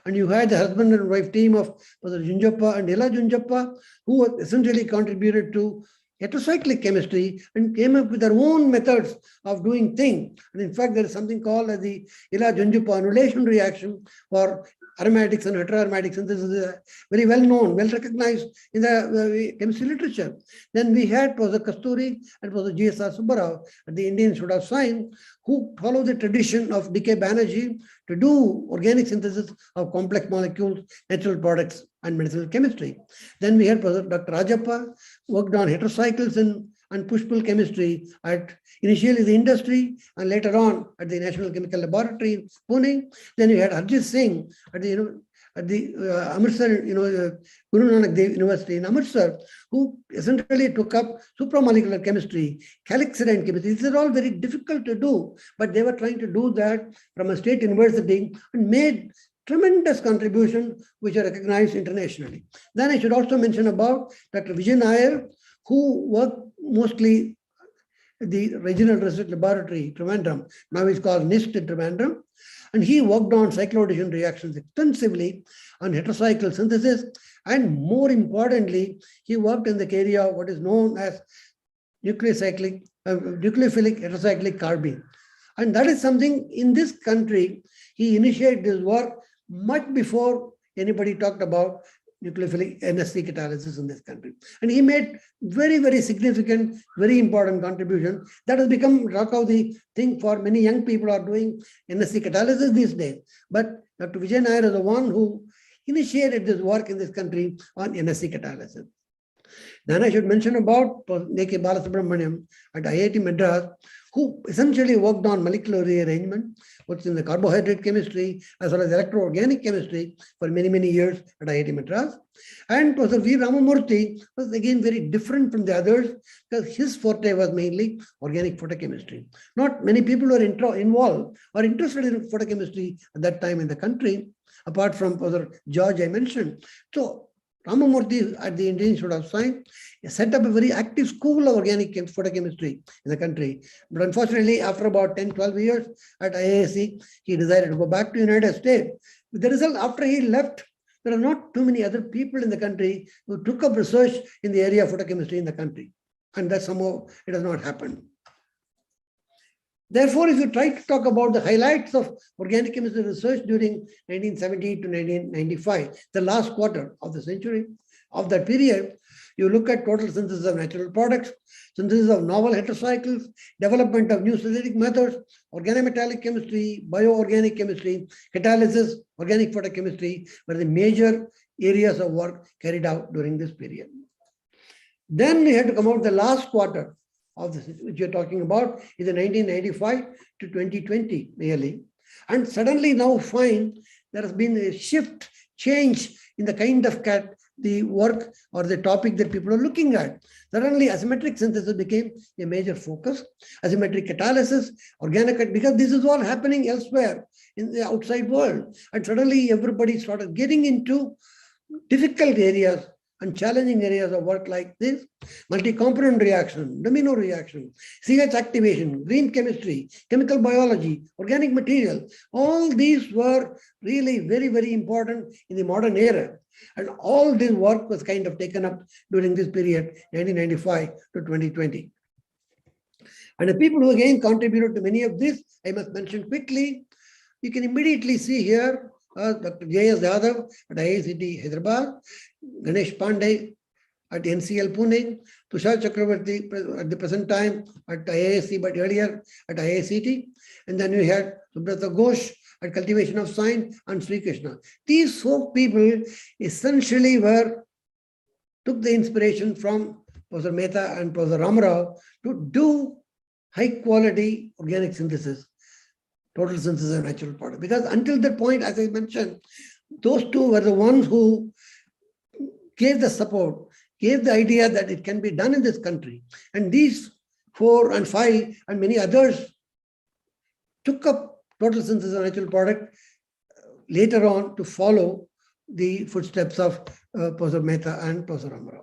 And you had the husband and wife team of Professor Junjappa and Ila Junjappa, who essentially contributed to heterocyclic chemistry and came up with their own methods of doing things. And in fact, there is something called as the Ila Junjappa annulation reaction for aromatics and heteroaromatic synthesis, very well known, well recognized in the chemistry literature. Then we had Professor Kasturi and Professor G.S.R. Subbarao at the Indian Institute of Science, who follow the tradition of D.K. Banerjee to do organic synthesis of complex molecules, natural products, and medicinal chemistry. Then we had Professor Dr. Rajappa, worked on heterocycles and push-pull chemistry at initially the industry and later on at the National Chemical Laboratory in Pune. Then we had Harjit Singh at the Amritsar, Guru Nanak Dev University in Amritsar, who essentially took up supramolecular chemistry, calixidine chemistry. These are all very difficult to do, but they were trying to do that from a state university and made tremendous contribution which are recognized internationally. Then I should also mention about Dr. Vijay Nair, who worked mostly at the Regional Research Laboratory, Trivandrum, now it's called NIST in Trivandrum, and he worked on cycloaddition reactions extensively on heterocycle synthesis, and more importantly, he worked in the area of what is known as nucleophilic heterocyclic carbene. And that is something in this country, he initiated his work much before anybody talked about nucleophilic NSC catalysis in this country. And he made very, very significant, very important contribution. That has become the thing for many young people are doing NSC catalysis these days. But Dr. Vijay Nair is the one who initiated this work in this country on NSC catalysis. Then I should mention about A.K. Balasubramaniam at IIT Madras, who essentially worked on molecular rearrangement, what's in the carbohydrate chemistry, as well as electro-organic chemistry for many, many years at IIT Madras. And Professor V. Ramamurthy was again very different from the others because his forte was mainly organic photochemistry. Not many people were involved or interested in photochemistry at that time in the country, apart from Professor George I mentioned. So Ramamurthy at the Indian Institute of Science set up a very active school of organic photochemistry in the country. But unfortunately, after about 10, 12 years at IISc, he decided to go back to the United States. With the result, after he left, there are not too many other people in the country who took up research in the area of photochemistry in the country. And that somehow it has not happened. Therefore, if you try to talk about the highlights of organic chemistry research during 1970 to 1995, the last quarter of the century, of that period, you look at total synthesis of natural products, synthesis of novel heterocycles, development of new synthetic methods, organometallic chemistry, bioorganic chemistry, catalysis, organic photochemistry were the major areas of work carried out during this period. Then we had to come out the last quarter of this, which you're talking about, is the 1995 to 2020, really. And suddenly now find there has been a shift, change in the kind of the work or the topic that people are looking at. Suddenly asymmetric synthesis became a major focus, asymmetric catalysis, organic, because this is all happening elsewhere in the outside world. And suddenly everybody started getting into difficult areas and challenging areas of work like this, multi-component reaction, domino reaction, CH activation, green chemistry, chemical biology, organic material. All these were really very, very important in the modern era. And all this work was kind of taken up during this period, 1995 to 2020. And the people who again contributed to many of this, I must mention quickly. You can immediately see here Dr. J.S. Yadav at IICT Hyderabad, Ganesh Pandey at NCL Pune, Tushar Chakravarti at the present time at IISc, but earlier at IICT. And then we had Subrata Ghosh at Cultivation of Science and Sri Krishna. These 4 people essentially took the inspiration from Professor Mehta and Professor Ramarao to do high quality organic synthesis, total synthesis of natural products. Because until that point, as I mentioned, those 2 were the ones who gave the support, gave the idea that it can be done in this country. And these 4 and 5 and many others took up total synthesis of natural product later on to follow the footsteps of Professor Mehta and Professor Ramarao.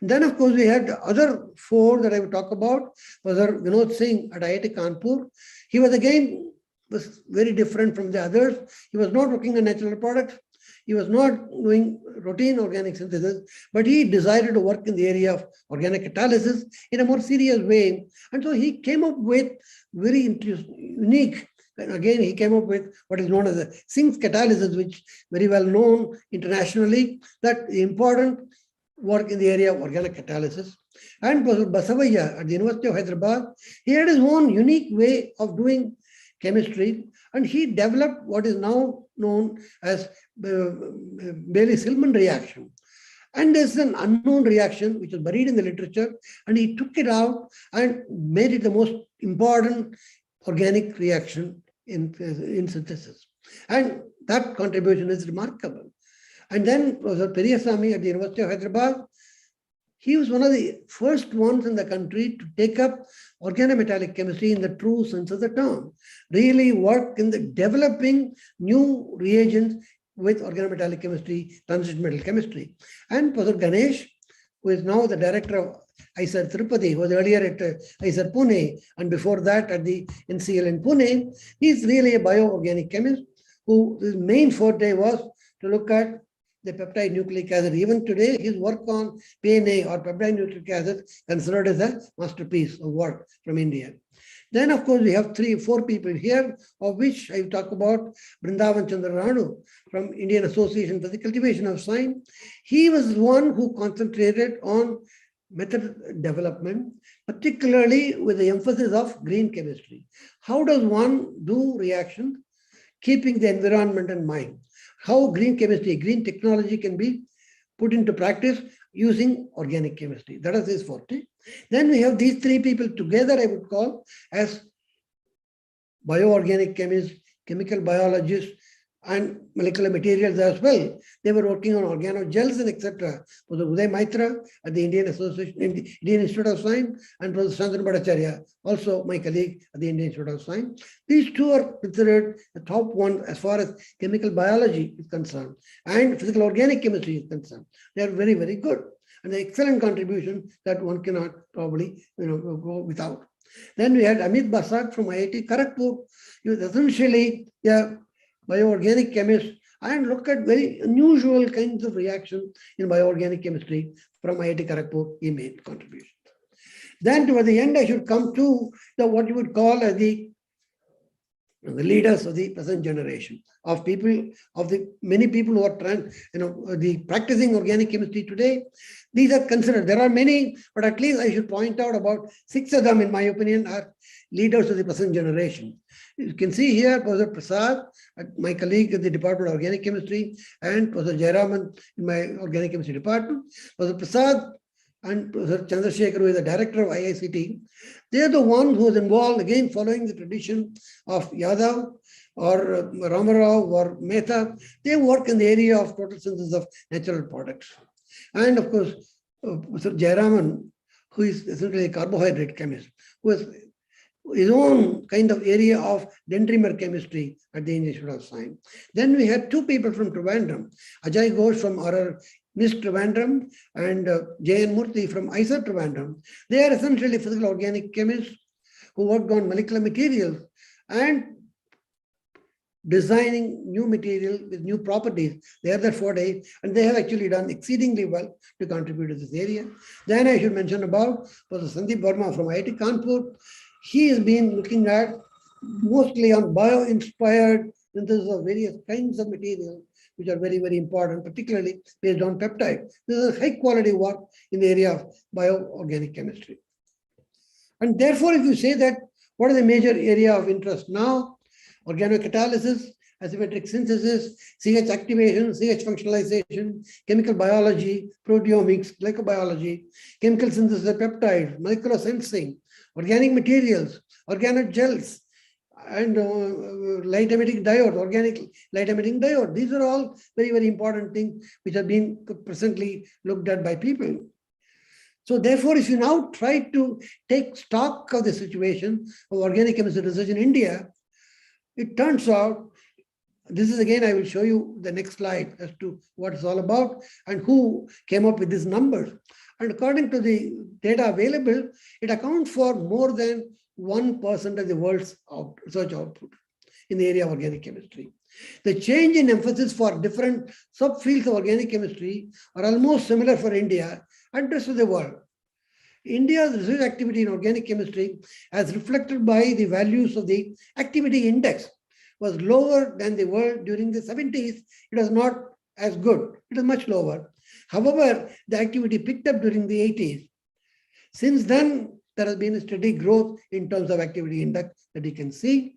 Then, of course, we had the other 4 that I would talk about. Professor Vinod Singh at IIT Kanpur. He was very different from the others. He was not working on natural products. He was not doing routine organic synthesis, but he decided to work in the area of organic catalysis in a more serious way. And so he came up with very unique, and again, he came up with what is known as the Singh's catalysis, which very well known internationally, that important work in the area of organic catalysis. And Professor Basavaya at the University of Hyderabad, he had his own unique way of doing chemistry, and he developed what is now known as Bailey-Silman reaction. And there's an unknown reaction which is buried in the literature, and he took it out and made it the most important organic reaction in synthesis. And that contribution is remarkable. And then Professor Periyasamy at the University of Hyderabad, he was one of the first ones in the country to take up organometallic chemistry in the true sense of the term, really work in the developing new reagents with organometallic chemistry, transition metal chemistry. And Professor Ganesh, who is now the director of IISER Tirupati, who was earlier at IISER Pune, and before that at the NCL in Pune, he's really a bioorganic chemist whose main forte was to look at the peptide nucleic acid. Even today, his work on PNA or peptide nucleic acid considered as a masterpiece of work from India. Then, of course, we have 4 people here, of which I talk about Brindavan Chandra Ranu from Indian Association for the Cultivation of Science. He was one who concentrated on method development, particularly with the emphasis of green chemistry. How does one do reactions, keeping the environment in mind? How green chemistry, green technology can be put into practice using organic chemistry. That is his forte. Then we have these 3 people together, I would call as bioorganic chemists, chemical biologists, and molecular materials as well. They were working on organogels and etc. Was Uday Maitra at the Indian Institute of Science, and Professor Chandran Bhattacharya, also my colleague at the Indian Institute of Science. These two are considered the top one as far as chemical biology is concerned and physical organic chemistry is concerned. They are very, very good and an excellent contribution that one cannot probably go without. Then we had Amit Basak from IIT Kharagpur. He was essentially a bioorganic chemist and look at very unusual kinds of reaction in bioorganic chemistry from IIT Kharagpur. He made contributions. Then toward the end, I should come to what you would call as the leaders of the present generation of people, of the many people who are the practicing organic chemistry today. These are considered. There are many, but at least I should point out about 6 of them, in my opinion, are leaders of the present generation. You can see here Professor Prasad, my colleague at the Department of Organic Chemistry, and Professor Jayaraman in my Organic Chemistry department. Professor Prasad and Professor Chandrasekhar, who is the director of IICT, they are the one who is involved, again, following the tradition of Yadav or Ramarao or Mehta. They work in the area of total synthesis of natural products. And of course, Professor Jayaraman, who is essentially a carbohydrate chemist, who has his own kind of area of dendrimer chemistry at the Indian Institute of Science. Then we had 2 people from Trivandrum, Ajay Ghosh from our NIST Trivandrum and J.N. Murthy from ISA Trivandrum. They are essentially physical organic chemists who worked on molecular materials and designing new material with new properties. They are that forte, and they have actually done exceedingly well to contribute to this area. Then I should mention about Professor Sandeep Verma from IIT Kanpur. He has been looking at mostly on bio-inspired synthesis of various kinds of materials, which are very, very important, particularly based on peptides. This is high quality work in the area of bioorganic chemistry. And therefore, if you say that, what is the major area of interest now? Organocatalysis, asymmetric synthesis, CH activation, CH functionalization, chemical biology, proteomics, glycobiology, chemical synthesis of peptides, molecular sensing, organic materials, organogels, and light emitting diode, organic light emitting diode. These are all very, very important things which are being presently looked at by people. So therefore, if you now try to take stock of the situation of organic chemistry research in India, it turns out, this is again, I will show you the next slide as to what it's all about and who came up with these numbers. And according to the data available, it accounts for more than 1% of the world's research output in the area of organic chemistry. The change in emphasis for different subfields of organic chemistry are almost similar for India and the rest of the world. India's research activity in organic chemistry, as reflected by the values of the activity index, was lower than the world during the 70s. It was not as good. It was much lower. However, the activity picked up during the 80s. Since then, there has been a steady growth in terms of activity index that you can see.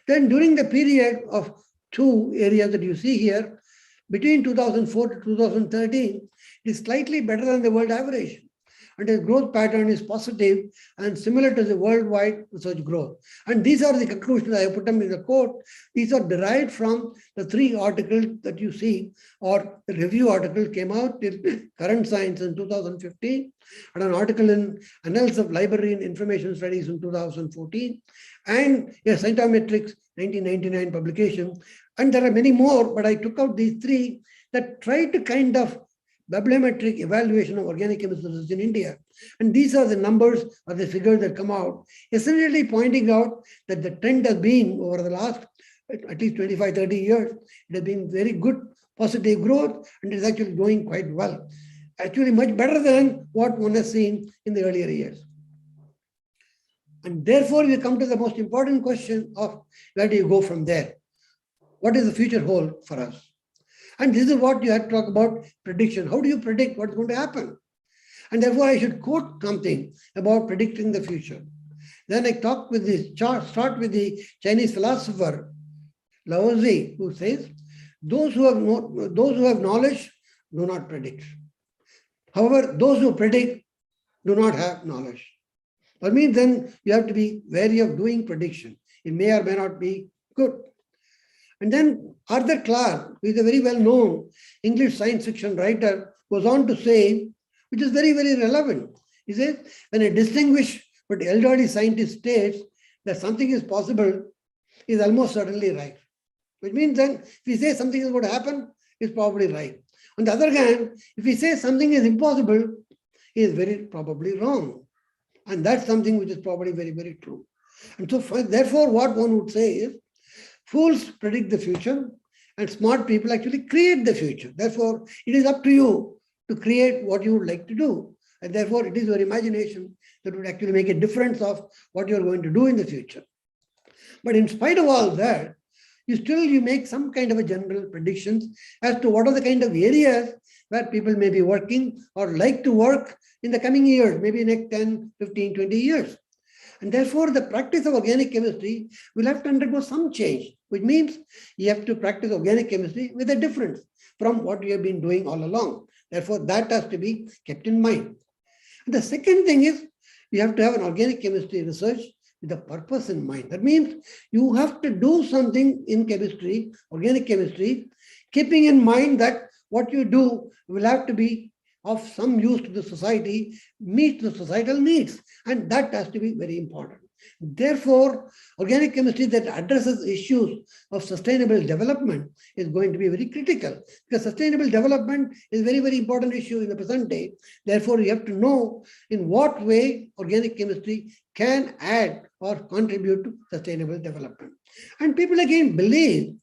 Then during the period of 2 areas that you see here, between 2004 to 2013, it is slightly better than the world average. And the growth pattern is positive and similar to the worldwide research growth. And these are the conclusions. I put them in the quote. These are derived from the 3 articles that you see, or the review article came out in Current Science in 2015, and an article in Annals of Library and Information Studies in 2014, and a Scientometrics 1999 publication. And there are many more, but I took out these 3 that try to kind of bibliometric evaluation of organic chemistry research in India. And these are the numbers or the figures that come out, essentially pointing out that the trend has been over the last at least 25, 30 years, it has been very good positive growth, and it is actually going quite well. Actually much better than what one has seen in the earlier years. And therefore, we come to the most important question of where do you go from there? What is the future hold for us? And this is what you have to talk about prediction. How do you predict what's going to happen? And therefore, I should quote something about predicting the future. Then I start with the Chinese philosopher Laozi, who says, those who have knowledge do not predict. However, those who predict do not have knowledge. That means then you have to be wary of doing prediction. It may or may not be good. And then Arthur Clarke, who is a very well-known English science fiction writer, goes on to say, which is very, very relevant. He says, when a distinguished but elderly scientist states that something is possible, is almost certainly right. Which means then, if we say something is going to happen, it's probably right. On the other hand, if we say something is impossible, it is very probably wrong. And that's something which is probably very, very true. And so, therefore, what one would say is, fools predict the future and smart people actually create the future. Therefore, it is up to you to create what you would like to do. And therefore, it is your imagination that would actually make a difference of what you're going to do in the future. But in spite of all that, you make some kind of a general predictions as to what are the kind of areas where people may be working or like to work in the coming years, maybe next 10, 15, 20 years. And therefore, the practice of organic chemistry will have to undergo some change, which means you have to practice organic chemistry with a difference from what you have been doing all along. Therefore, that has to be kept in mind. And the second thing is, you have to have an organic chemistry research with a purpose in mind. That means you have to do something in chemistry, organic chemistry, keeping in mind that what you do will have to be of some use to the society, meet the societal needs. And that has to be very important. Therefore, organic chemistry that addresses issues of sustainable development is going to be very critical, because sustainable development is a very, very important issue in the present day. Therefore, you have to know in what way organic chemistry can add or contribute to sustainable development. And people again believe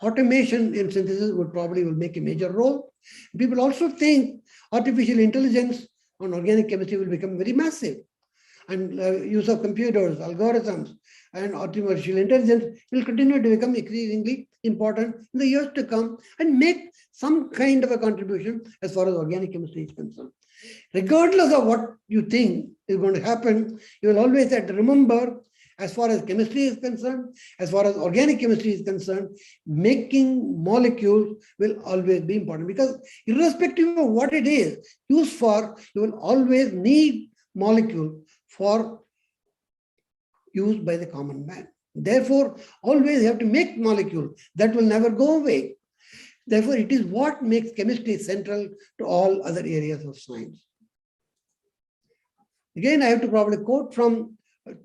automation in synthesis will make a major role. People also think artificial intelligence on organic chemistry will become very massive. And use of computers, algorithms, and artificial intelligence will continue to become increasingly important in the years to come and make some kind of a contribution as far as organic chemistry is concerned. Regardless of what you think is going to happen, you will always have to remember, as far as chemistry is concerned, as far as organic chemistry is concerned, making molecules will always be important, because irrespective of what it is used for, you will always need molecules for use by the common man. Therefore, always you have to make molecules that will never go away. Therefore, it is what makes chemistry central to all other areas of science. Again, I have to probably quote from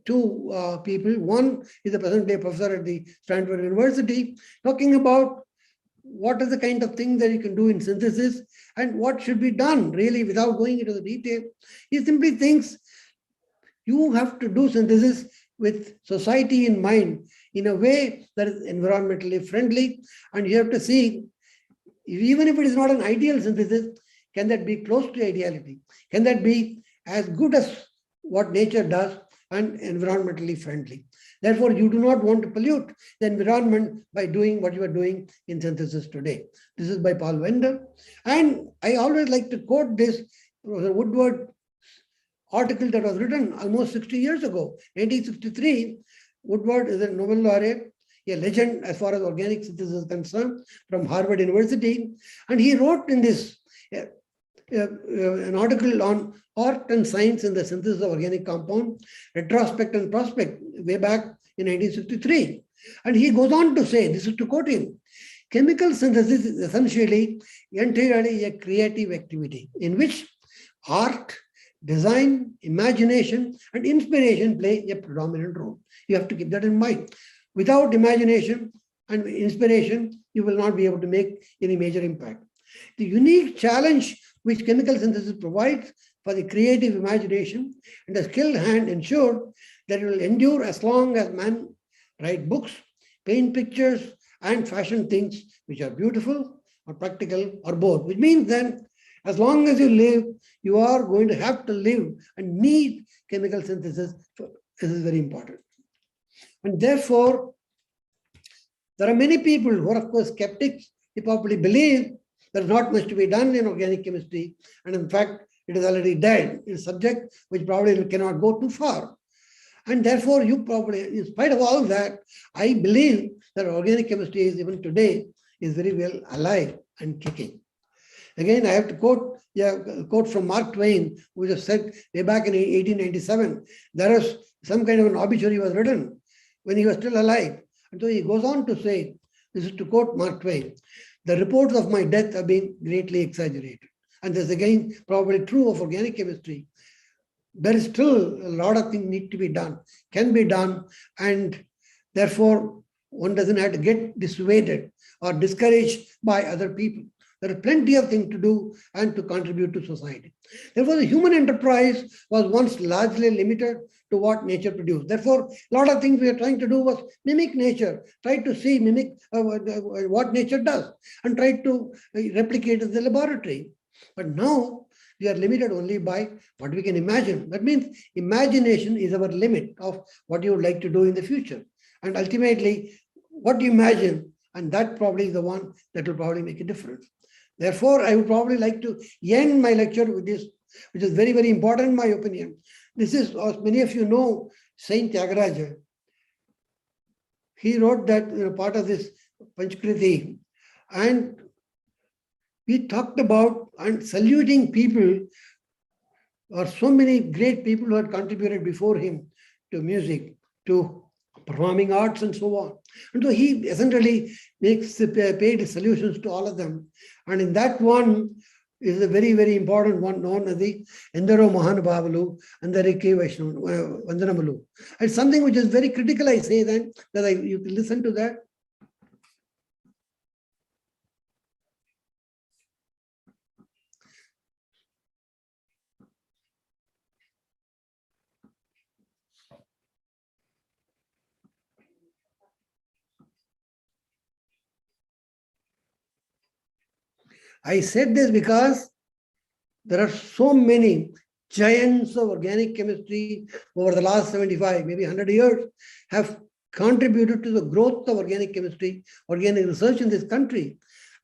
two people. One is a present-day professor at the Stanford University, talking about what is the kind of thing that you can do in synthesis and what should be done, really, without going into the detail. He simply thinks you have to do synthesis with society in mind in a way that is environmentally friendly, and you have to see, even if it is not an ideal synthesis, can that be close to ideality? Can that be as good as what nature does and environmentally friendly? Therefore, you do not want to pollute the environment by doing what you are doing in synthesis today. This is by Paul Wender. And I always like to quote this Professor Woodward article that was written almost 60 years ago, 1863. Woodward is a Nobel laureate, a legend as far as organic synthesis is concerned, from Harvard University. And he wrote in this an article on art and science in the synthesis of organic compound, retrospect and prospect, way back in 1963. And he goes on to say, this is to quote him, chemical synthesis is essentially entirely a creative activity in which art, design, imagination, and inspiration play a predominant role. You have to keep that in mind. Without imagination and inspiration, you will not be able to make any major impact. The unique challenge which chemical synthesis provides for the creative imagination and a skilled hand ensure that it will endure as long as man write books, paint pictures, and fashion things which are beautiful or practical or both. Which means then, as long as you live, you are going to have to live and need chemical synthesis. This is very important. And therefore, there are many people who are, of course, skeptics. They probably believe there's not much to be done in organic chemistry. And in fact, it is already dead. It's a subject which probably cannot go too far. And therefore, you probably, in spite of all that, I believe that organic chemistry is even today is very well alive and kicking. Again, I have to quote a quote from Mark Twain, who just said way back in 1897, there is some kind of an obituary was written when he was still alive. And so he goes on to say, This is to quote Mark Twain. The reports of my death have been greatly exaggerated. And this is again probably true of organic chemistry. There is still a lot of things need to be done, can be done, and therefore one doesn't have to get dissuaded or discouraged by other people. There are plenty of things to do and to contribute to society. Therefore, the human enterprise was once largely limited to what nature produced. Therefore, a lot of things we are trying to do was mimic nature, try to see, mimic what nature does, and try to replicate in the laboratory. But now we are limited only by what we can imagine. That means imagination is our limit of what you would like to do in the future. And ultimately, what you imagine, and that probably is the one that will probably make a difference. Therefore, I would probably like to end my lecture with this, which is very, very important in my opinion. This is, as many of you know, Saint Tyagaraja. He wrote that part of this Panchkriti, and we talked about and saluting people, or so many great people who had contributed before him to music, to performing arts and so on. And so he essentially paid solutions to all of them. And in that one is a very, very important one known as the Endaro Mahanubhavalu and the Rike Vaishnav Vandanamalu. It's something which is very critical, I say then, that you can listen to that. I said this because there are so many giants of organic chemistry over the last 75, maybe 100 years have contributed to the growth of organic chemistry, organic research in this country.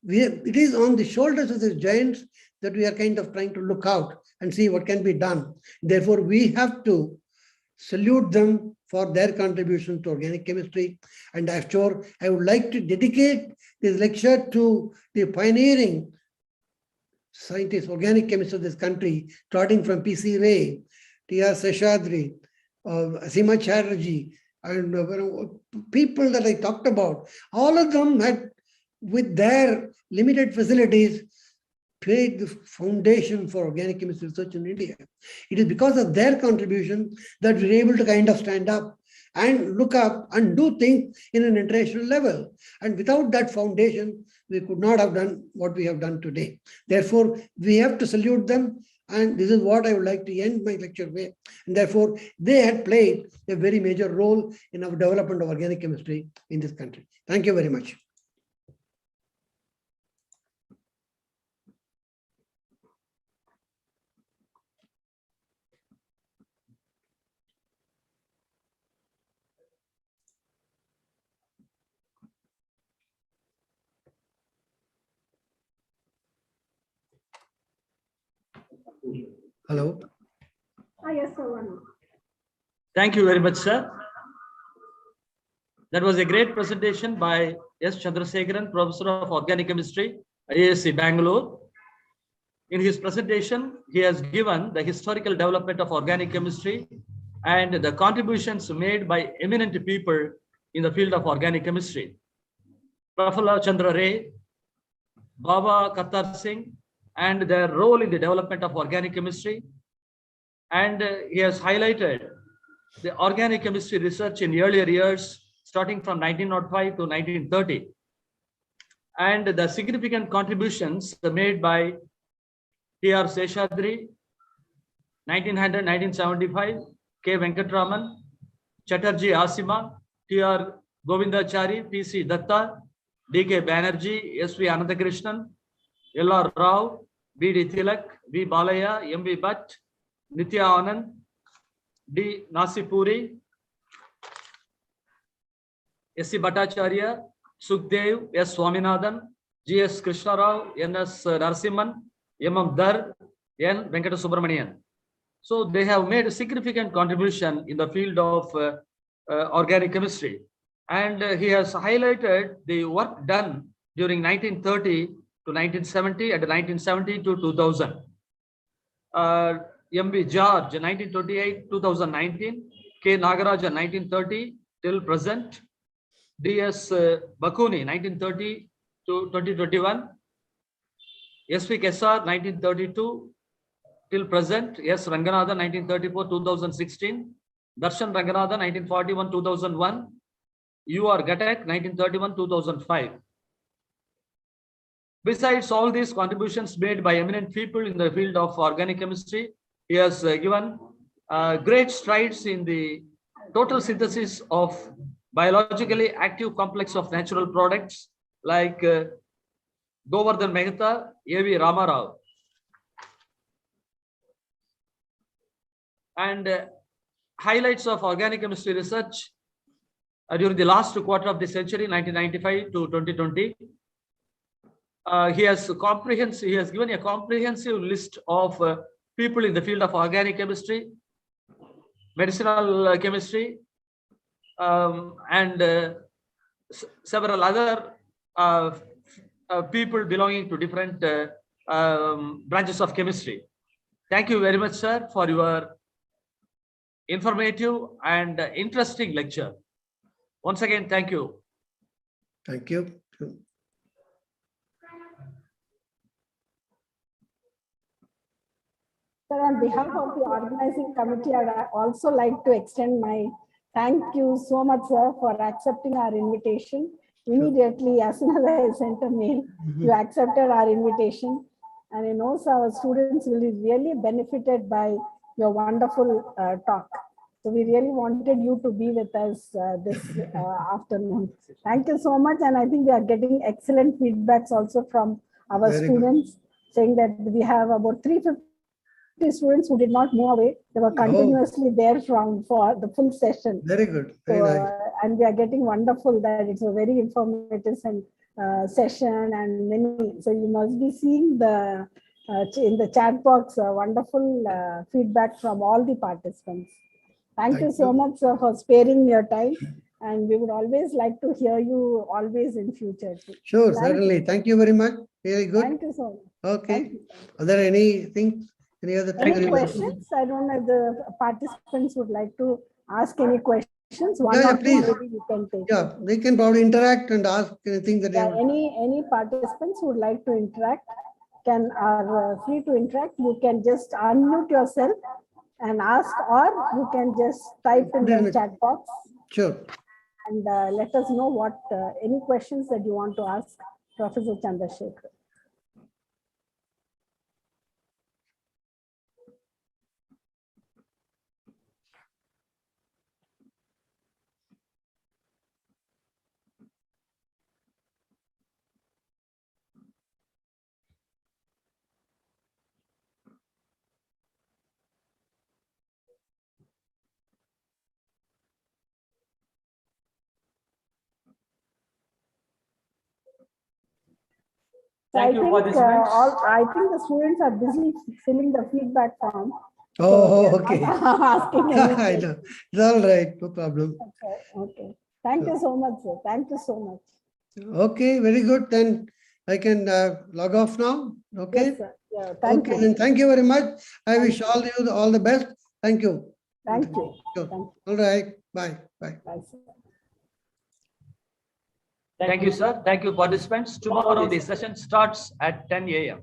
It is on the shoulders of these giants that we are kind of trying to look out and see what can be done. Therefore, we have to salute them for their contribution to organic chemistry. And I'm sure I would like to dedicate this lecture to the pioneering scientists, organic chemists of this country, starting from P.C. Ray, T.R. Seshadri, Asima Chatterjee, and people that I talked about. All of them had, with their limited facilities, create the foundation for organic chemistry research in India. It is because of their contribution that we're able to kind of stand up and look up and do things in an international level. And without that foundation, we could not have done what we have done today. Therefore, we have to salute them. And this is what I would like to end my lecture with. And therefore, they had played a very major role in our development of organic chemistry in this country. Thank you very much. Hello. Yes, sir. Thank you very much, sir. That was a great presentation by S. Chandrasekharan, Professor of Organic Chemistry, IISc Bangalore. In his presentation, he has given the historical development of organic chemistry and the contributions made by eminent people in the field of organic chemistry. Prafula Chandra Ray, Baba Kartar Singh, and their role in the development of organic chemistry. And he has highlighted the organic chemistry research in earlier years, starting from 1905 to 1930. And the significant contributions made by T.R. Seshadri, 1900-1975, K. Venkatraman, Chatterjee Asima, T.R. Govindachari, P.C. Datta, D.K. Banerjee, S.V. Anandakrishnan, L.R. Rao, B.D. Tilak, V. Balaya, M.V. Bhatt, Nitya Anand, D. Nasipuri, S.C. Bhattacharya, Sukhdev, S. Swaminathan, G.S. Krishna Rao, N.S. Narasimhan, M.M. Dar, N. Venkata Subramanian. So they have made a significant contribution in the field of organic chemistry. And he has highlighted the work done during 1930 to 1970 and 1970 to 2000. M.B. George, 1928, 2019, K. Nagaraja, 1930 till present, D.S. Bakuni, 1930 to 2021. S.P. Kesar, 1932 till present. S. Ranganathan, 1934-2016. Darshan Ranganathan, 1941-2001. U.R. Gatak, 1931-2005. Besides all these contributions made by eminent people in the field of organic chemistry, he has given great strides in the total synthesis of biologically active complex of natural products like Govardhan Mehta, A.V. Ramarao. And highlights of organic chemistry research during the last quarter of the century, 1995 to 2020. He has given a comprehensive list of people in the field of organic chemistry, medicinal chemistry, and several other people belonging to different branches of chemistry. Thank you very much, sir, for your informative and interesting lecture. Once again, thank you. Thank you. Sir, on behalf of the organizing committee, I'd also like to extend my thank you so much, sir, for accepting our invitation. Immediately, as soon as I sent a mail, you accepted our invitation. And I know so our students will be really benefited by your wonderful talk. So we really wanted you to be with us this afternoon. Thank you so much. And I think we are getting excellent feedbacks also from our students, saying that we have about 350 students who did not move away. They were continuously there for the full session. Very good. Very nice. And we are getting wonderful that it's a very informative session and many. So you must be seeing the in the chat box wonderful feedback from all the participants. Thank you so much, sir, for sparing your time. And we would always like to hear you always in future too. Sure, certainly. Thank you very much. Very good. Thank you so much. Okay. Are there anything? Any other questions? I don't know if the participants would like to ask any questions. One yeah, or please. two maybe you can take. Yeah, they can probably interact and ask anything that any participants who would like to interact are free to interact. You can just unmute yourself and ask, or you can just type in the chat box. Sure. And let us know what any questions that you want to ask Professor Chandrasekhar. Thank you, participants. I think the students are busy filling the feedback form. Oh, so okay. Asking I know. It's all right. No problem. Okay. Thank you so much, sir. Thank you so much. Okay, very good. Then I can log off now. Okay. Yes, sir. Yeah, thank you. Then thank you very much. I wish all you all the best. Thank you. Thank you. Sure. Thank you. All right. Bye. Bye. Bye, sir. Thank you, sir. Thank you, participants. Tomorrow the session starts at 10 a.m.